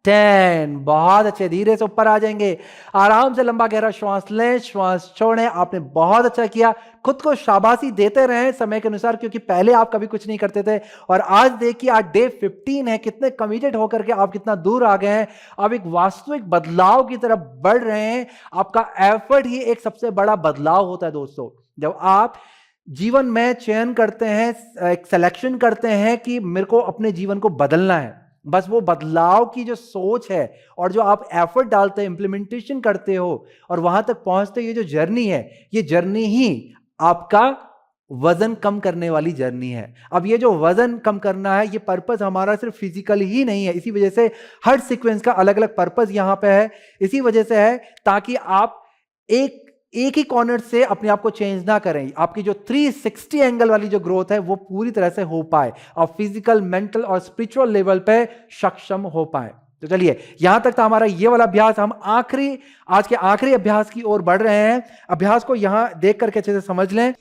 10। बहुत अच्छे, धीरे से ऊपर आ जाएंगे। आराम से लंबा गहरा श्वास लें, श्वास छोड़ें। आपने बहुत अच्छा किया। खुद को शाबाशी देते रहें समय के अनुसार, क्योंकि पहले आप कभी कुछ नहीं करते थे और आज देखिए आज डे 15 है, कितने कमिटेड होकर के आप कितना दूर आ गए हैं। आप एक वास्तविक बदलाव की तरफ बढ़ रहे हैं। आपका एफर्ट ही एक सबसे बड़ा बदलाव होता है दोस्तों। जब आप जीवन में चयन करते हैं, एक सिलेक्शन करते हैं कि मेरे को अपने जीवन को बदलना है, बस वो बदलाव की जो सोच है और जो आप एफर्ट डालते हैं, इंप्लीमेंटेशन करते हो और वहां तक पहुंचते, ये जो जर्नी है, ये जर्नी ही आपका वजन कम करने वाली जर्नी है। अब ये जो वजन कम करना है, ये पर्पस हमारा सिर्फ फिजिकल ही नहीं है। इसी वजह से हर सीक्वेंस का अलग अलग पर्पस यहां पे है। इसी वजह से है ताकि आप एक ही कॉर्नर से अपने आप को चेंज ना करें। आपकी जो 360 एंगल वाली जो ग्रोथ है वो पूरी तरह से हो पाए और फिजिकल, मेंटल और स्पिरिचुअल लेवल पे सक्षम हो पाए। तो चलिए, यहां तक था हमारा ये वाला अभ्यास। हम आज के आखिरी अभ्यास की ओर बढ़ रहे हैं। अभ्यास को यहां देख करके अच्छे से समझ लें।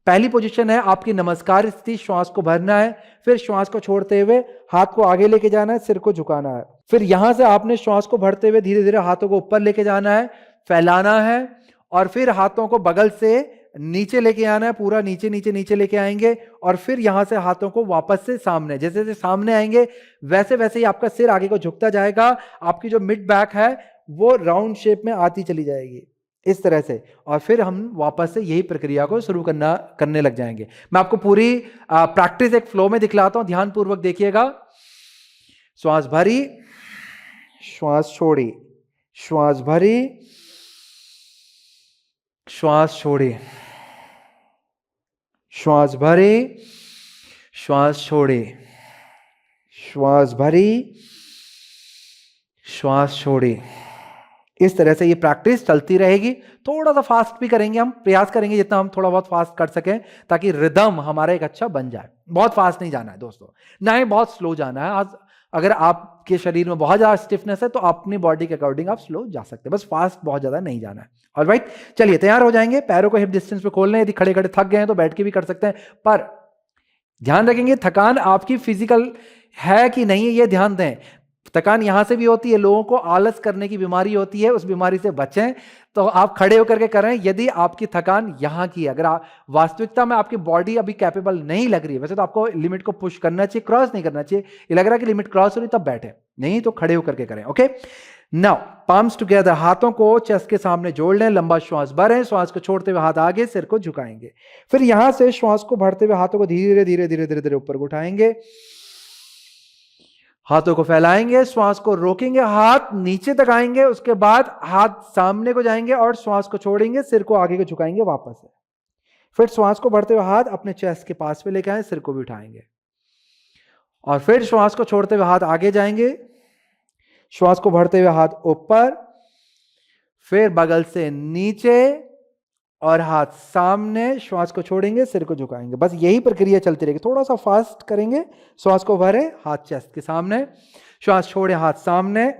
पहली पोजीशन है आपकी नमस्कार स्थिति। श्वास को भरना है, फिर श्वास को छोड़ते हुए हाथ को आगे लेके जाना है, सिर को झुकाना है। फिर यहां से आपने श्वास को भरते हुए धीरे धीरे हाथों को ऊपर लेके जाना है, फैलाना है और फिर हाथों को बगल से नीचे लेके आना है, पूरा नीचे नीचे नीचे लेके आएंगे और फिर यहां से हाथों को वापस से सामने, जैसे जैसे सामने आएंगे वैसे वैसे ही आपका सिर आगे को झुकता जाएगा। आपकी जो मिड बैक है वो राउंड शेप में आती चली जाएगी इस तरह से, और फिर हम वापस से यही प्रक्रिया को शुरू करने लग जाएंगे। मैं आपको पूरी प्रैक्टिस एक फ्लो में दिखलाता हूं, ध्यानपूर्वक देखिएगा। श्वास भरी, श्वास छोड़ी, श्वास भरी, श्वास छोड़ी, श्वास भरी, श्वास छोड़ी, श्वास भरी, श्वास छोड़ी। इस तरह से ये प्रैक्टिस चलती रहेगी। थोड़ा सा फास्ट भी करेंगे, हम प्रयास करेंगे जितना हम थोड़ा बहुत फास्ट कर सकें ताकि रिदम हमारा एक अच्छा बन जाए। बहुत फास्ट नहीं जाना है दोस्तों, ना ही बहुत स्लो जाना है। आज अगर आपके शरीर में बहुत ज्यादा स्टिफनेस है तो अपनी बॉडी के अकॉर्डिंग आप स्लो जा सकते हैं, बस फास्ट बहुत ज्यादा नहीं जाना है। ऑलराइट, चलिए तैयार हो जाएंगे। पैरों को हिप डिस्टेंस पे खोल लें। यदि खड़े खड़े थक गए हैं तो बैठ के भी कर सकते हैं, पर ध्यान रखेंगे थकान आपकी फिजिकल है कि नहीं है, ये ध्यान दें। थकान यहां से भी होती है, लोगों को आलस करने की बीमारी होती है, उस बीमारी से बचें। तो आप खड़े होकर के करें यदि आपकी थकान यहां की है। अगर वास्तविकता में आपकी बॉडी अभी कैपेबल नहीं लग रही है, वैसे तो आपको लिमिट को पुश करना चाहिए, क्रॉस नहीं करना चाहिए। ये लग रहा है कि लिमिट क्रॉस हो रही, तब बैठे, नहीं तो खड़े होकर के करें। ओके, नाउ पाम्स टुगेदर, हाथों को चेस्ट के सामने जोड़ लें। लंबा श्वास भरें, श्वास को छोड़ते हुए हाथ आगे, सिर को झुकाएंगे। फिर यहां से श्वास को भरते हुए हाथों को धीरे धीरे धीरे धीरे धीरे ऊपर उठाएंगे, हाथों को फैलाएंगे, श्वास को रोकेंगे, हाथ नीचे तक आएंगे, उसके बाद हाथ सामने को जाएंगे और श्वास को छोड़ेंगे, सिर को आगे को झुकाएंगे वापस से। फिर श्वास को भरते हुए हाथ अपने चेस्ट के पास में लेके आए, सिर को भी उठाएंगे और फिर श्वास को छोड़ते हुए हाथ आगे जाएंगे, श्वास को भरते हुए हाथ ऊपर, फिर बगल से नीचे और हाथ सामने, श्वास को छोड़ेंगे, सिर को झुकाएंगे। बस यही प्रक्रिया चलती रहेगी। थोड़ा सा फास्ट करेंगे। श्वास को भरें, हाथ चेस्ट के सामने, श्वास छोड़ें, हाथ सामने,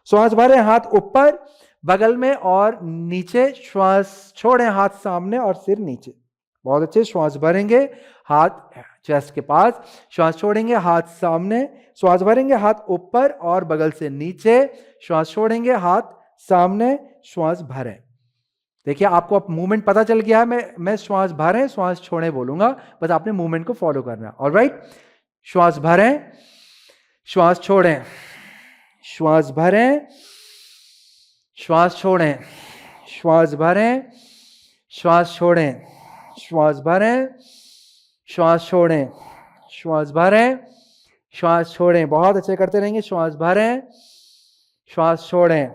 श्वास भरें, हाथ ऊपर बगल में और नीचे, श्वास छोड़ें, हाथ सामने और सिर नीचे। बहुत अच्छे, श्वास भरेंगे, हाथ चेस्ट के पास। श्वास छोड़ेंगे, हाथ सामने, श्वास भरेंगे, हाथ ऊपर और बगल से नीचे, श्वास छोड़ेंगे, हाथ सामने, श्वास भरें। देखिए आपको अब मूवमेंट पता चल गया है। मैं श्वास भरें, श्वास छोड़ें बोलूंगा, बस आपने मूवमेंट को फॉलो करना है। ऑलराइट, श्वास भरें, श्वास छोड़ें, श्वास भरें, श्वास छोड़ें, श्वास भरें, श्वास छोड़ें, श्वास भरें, श्वास छोड़ें, श्वास भरें, श्वास छोड़ें। बहुत अच्छे करते रहेंगे। श्वास भरें, श्वास छोड़ें,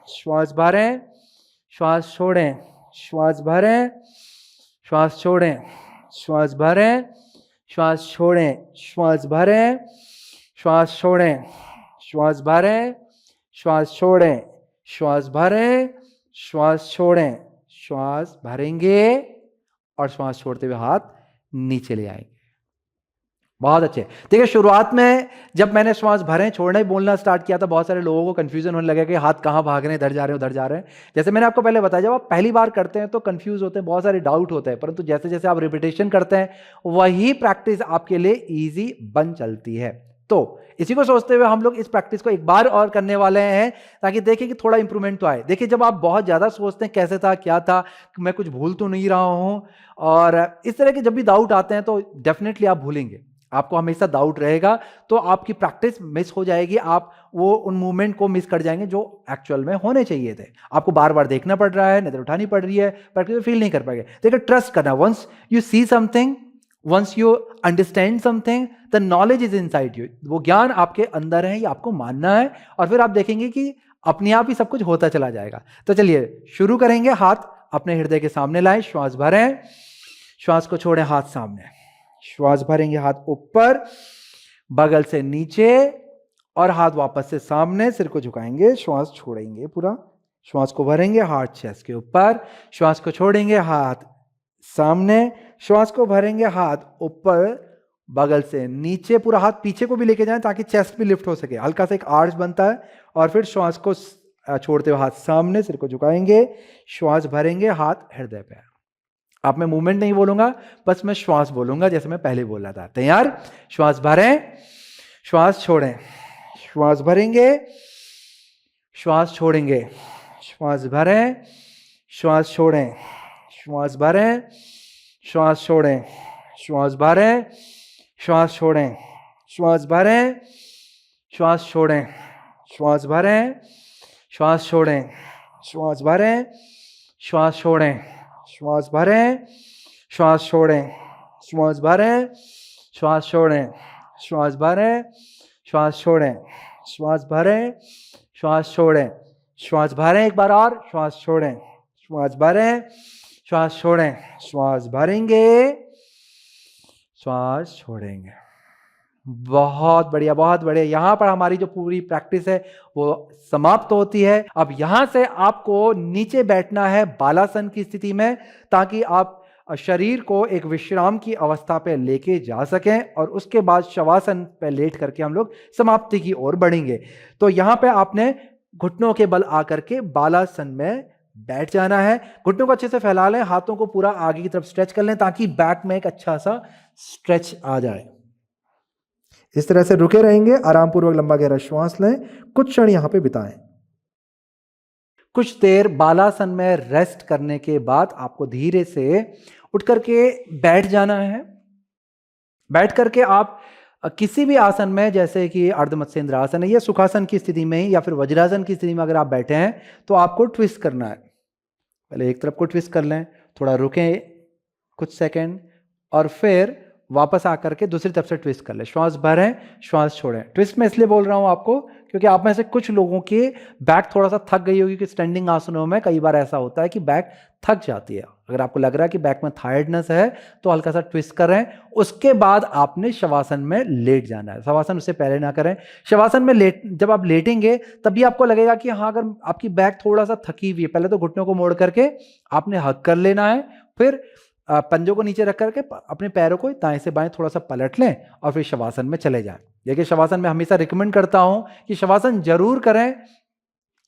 श्वास भरें, श्वास छोड़ें, श्वास भरें, श्वास छोड़ें, श्वास भरें, श्वास छोड़ें, श्वास भरें, श्वास छोड़ें, श्वास भरें, श्वास छोड़ें, श्वास भरें, श्वास छोड़ें, श्वास भरेंगे और श्वास छोड़ते हुए हाथ नीचे ले आएंगे। बहुत अच्छे। देखिए शुरुआत में जब मैंने श्वास भरें छोड़ने बोलना स्टार्ट किया था, बहुत सारे लोगों को कंफ्यूजन होने लगा कि हाथ कहाँ भाग रहे हैं, इधर जा रहे हैं उधर जा रहे हैं। जैसे मैंने आपको पहले बताया, जब आप पहली बार करते हैं तो कंफ्यूज होते हैं, बहुत सारे डाउट होते हैं, परंतु जैसे जैसे आप रिपीटेशन करते हैं वही प्रैक्टिस आपके लिए ईजी बन चलती है। तो इसी को सोचते हुए हम लोग इस प्रैक्टिस को एक बार और करने वाले हैं ताकि देखें कि थोड़ा इंप्रूवमेंट तो आए। देखिए जब आप बहुत ज़्यादा सोचते हैं कैसे था, क्या था, मैं कुछ भूल तो नहीं रहा हूँ, और इस तरह के जब भी डाउट आते हैं तो डेफिनेटली आप भूलेंगे, आपको हमेशा डाउट रहेगा, तो आपकी प्रैक्टिस मिस हो जाएगी, आप वो उन मूवमेंट को मिस कर जाएंगे जो एक्चुअल में होने चाहिए थे। आपको बार बार देखना पड़ रहा है, नजर उठानी पड़ रही है, प्रैक्टिस फील नहीं कर पाएंगे। देखिए ट्रस्ट करना, once you see something, once you understand something, the knowledge is inside you, वो ज्ञान आपके अंदर है, ये आपको मानना है, और फिर आप देखेंगे कि अपने आप ही सब कुछ होता चला जाएगा। तो चलिए शुरू करेंगे। हाथ अपने हृदय के सामने लाएं, श्वास भरें, श्वास को छोड़ें, हाथ सामने, श्वास भरेंगे, हाथ ऊपर बगल से नीचे और हाथ वापस से सामने, सिर को झुकाएंगे, श्वास छोड़ेंगे पूरा, श्वास को भरेंगे, हाथ चेस्ट के ऊपर, श्वास को छोड़ेंगे, हाथ सामने, श्वास को भरेंगे, हाथ ऊपर बगल से नीचे, पूरा हाथ पीछे को भी लेके जाएं ताकि चेस्ट भी लिफ्ट हो सके, हल्का सा एक आर्च बनता है, और फिर श्वास को छोड़ते हुए हाथ सामने, सिर को झुकाएंगे, श्वास भरेंगे, हाथ हृदय पे। आप मैं मूवमेंट नहीं बोलूंगा, बस मैं श्वास बोलूंगा जैसे मैं पहले बोल रहा था। तैयार? श्वास भरें, श्वास छोड़ें, श्वास भरेंगे, श्वास छोड़ेंगे, श्वास भरें, श्वास छोड़ें, श्वास भरें, श्वास छोड़ें, श्वास भरें, श्वास छोड़ें, श्वास भरें, श्वास छोड़ें, श्वास भरें, श्वास छोड़ें, श्वास भरें, श्वास छोड़ें, श्वास भरें, श्वास छोड़ें, श्वास भरें, श्वास छोड़ें, श्वास भरें, श्वास छोड़ें, श्वास भरें, श्वास छोड़ें, श्वास भरें, एक बार और, श्वास छोड़ें, श्वास भरें, श्वास छोड़ें, श्वास भरेंगे, श्वास छोड़ेंगे। बहुत बढ़िया, बहुत बढ़िया। यहां पर हमारी जो पूरी प्रैक्टिस है वो समाप्त होती है। अब यहां से आपको नीचे बैठना है बालासन की स्थिति में, ताकि आप शरीर को एक विश्राम की अवस्था पे लेके जा सकें, और उसके बाद शवासन पे लेट करके हम लोग समाप्ति की ओर बढ़ेंगे। तो यहां पे आपने घुटनों के बल आकर के बालासन में बैठ जाना है। घुटनों को अच्छे से फैला लें, हाथों को पूरा आगे की तरफ स्ट्रेच कर लें ताकि बैक में एक अच्छा सा स्ट्रेच आ जाए। इस तरह से रुके रहेंगे, आराम पूर्वक लंबा गहरा श्वास लें, कुछ क्षण यहां पे बिताएं। कुछ देर बालासन में रेस्ट करने के बाद आपको धीरे से उठ करके बैठ जाना है। बैठ करके आप किसी भी आसन में, जैसे कि अर्धमत्स्येंद्र आसन है या सुखासन की स्थिति में या फिर वज्रासन की स्थिति में अगर आप बैठे हैं तो आपको ट्विस्ट करना है। पहले एक तरफ को ट्विस्ट कर लें, थोड़ा रुकें कुछ सेकंड, और फिर वापस आकर के दूसरी तरफ से ट्विस्ट कर ले। श्वास भरें, श्वास छोड़ें। ट्विस्ट में इसलिए बोल रहा हूं आपको क्योंकि आप में से कुछ लोगों की बैक थोड़ा सा थक गई होगी कि स्टैंडिंग आसनों में कई बार ऐसा होता है कि बैक थक जाती है। अगर आपको लग रहा है कि बैक में थायर्डनेस है तो हल्का सा ट्विस्ट करें। उसके बाद आपने शवासन में लेट जाना है। शवासन उससे पहले ना करें। शवासन में जब आप लेटेंगे तभी आपको लगेगा कि हाँ, अगर आपकी बैक थोड़ा सा थकी हुई है, पहले तो घुटनों को मोड़ करके आपने हक कर लेना है, फिर पंजों को नीचे रख करके अपने पैरों को दाएं से बाएं थोड़ा सा पलट लें और फिर शवासन में चले जाएं। देखिए शवासन में हमेशा रिकमेंड करता हूं कि शवासन जरूर करें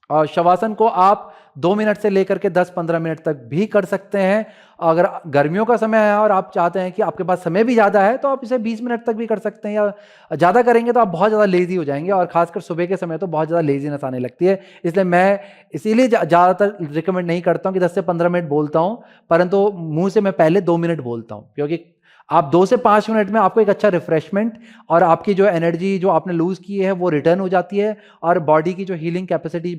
और शवासन को आप 2 मिनट से लेकर के 10-15 मिनट तक भी कर सकते हैं। अगर गर्मियों का समय है और आप चाहते हैं कि आपके पास समय भी ज़्यादा है, तो आप इसे 20 मिनट तक भी कर सकते हैं, या ज़्यादा करेंगे तो आप बहुत ज़्यादा लेज़ी हो जाएँगे और ख़ासकर सुबह के समय तो बहुत ज़्यादा लेज़ीनेस आने लगती है। इसलिए मैं इसीलिए ज़्यादातर रिकमेंड नहीं करता हूँ कि 10 से 15 मिनट बोलता हूँ, परंतु मुँह से मैं पहले 2 मिनट बोलता हूँ, क्योंकि आप 2 से 5 मिनट में आपको एक अच्छा रिफ्रेशमेंट और आपकी जो एनर्जी जो आपने लूज़ की है वो रिटर्न हो जाती है, और बॉडी की जो हीलिंग कैपेसिटी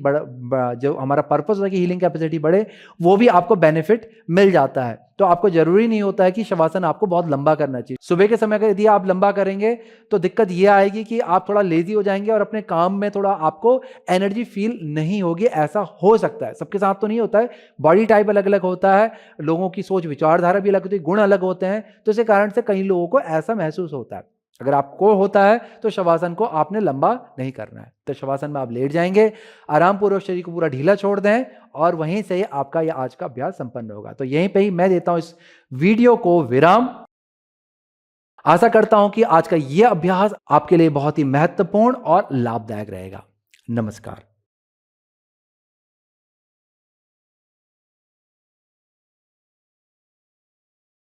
जो हमारा पर्पस है कि हीलिंग कैपेसिटी बढ़े, वो भी आपको बेनिफिट मिल जाता है। तो आपको ज़रूरी नहीं होता है कि शवासन आपको बहुत लंबा करना चाहिए। सुबह के समय का यदि आप लंबा करेंगे तो दिक्कत ये आएगी कि आप थोड़ा लेज़ी हो जाएँगे और अपने काम में थोड़ा आपको एनर्जी फ़ील नहीं होगी, ऐसा हो सकता है। सबके साथ तो नहीं होता है, बॉडी टाइप अलग-अलग होता है, लोगों की सोच विचारधारा भी अलग होती है, गुण अलग होते हैं, तो इसी कारण से कई लोगों को ऐसा महसूस होता है। अगर आपको होता है तो शवासन को आपने लंबा नहीं करना है। तो शवासन में आप लेट जाएँगे, आरामपूर्वक शरीर को पूरा ढीला छोड़ दें और वहीं से आपका ये आज का अभ्यास संपन्न होगा। तो यहीं पे ही मैं देता हूँ इस वीडियो को विराम। आशा करता हूँ कि आज का ये अभ्यास आपके लिए बहुत ही महत्वपूर्ण और लाभदायक रहेगा। नमस्कार।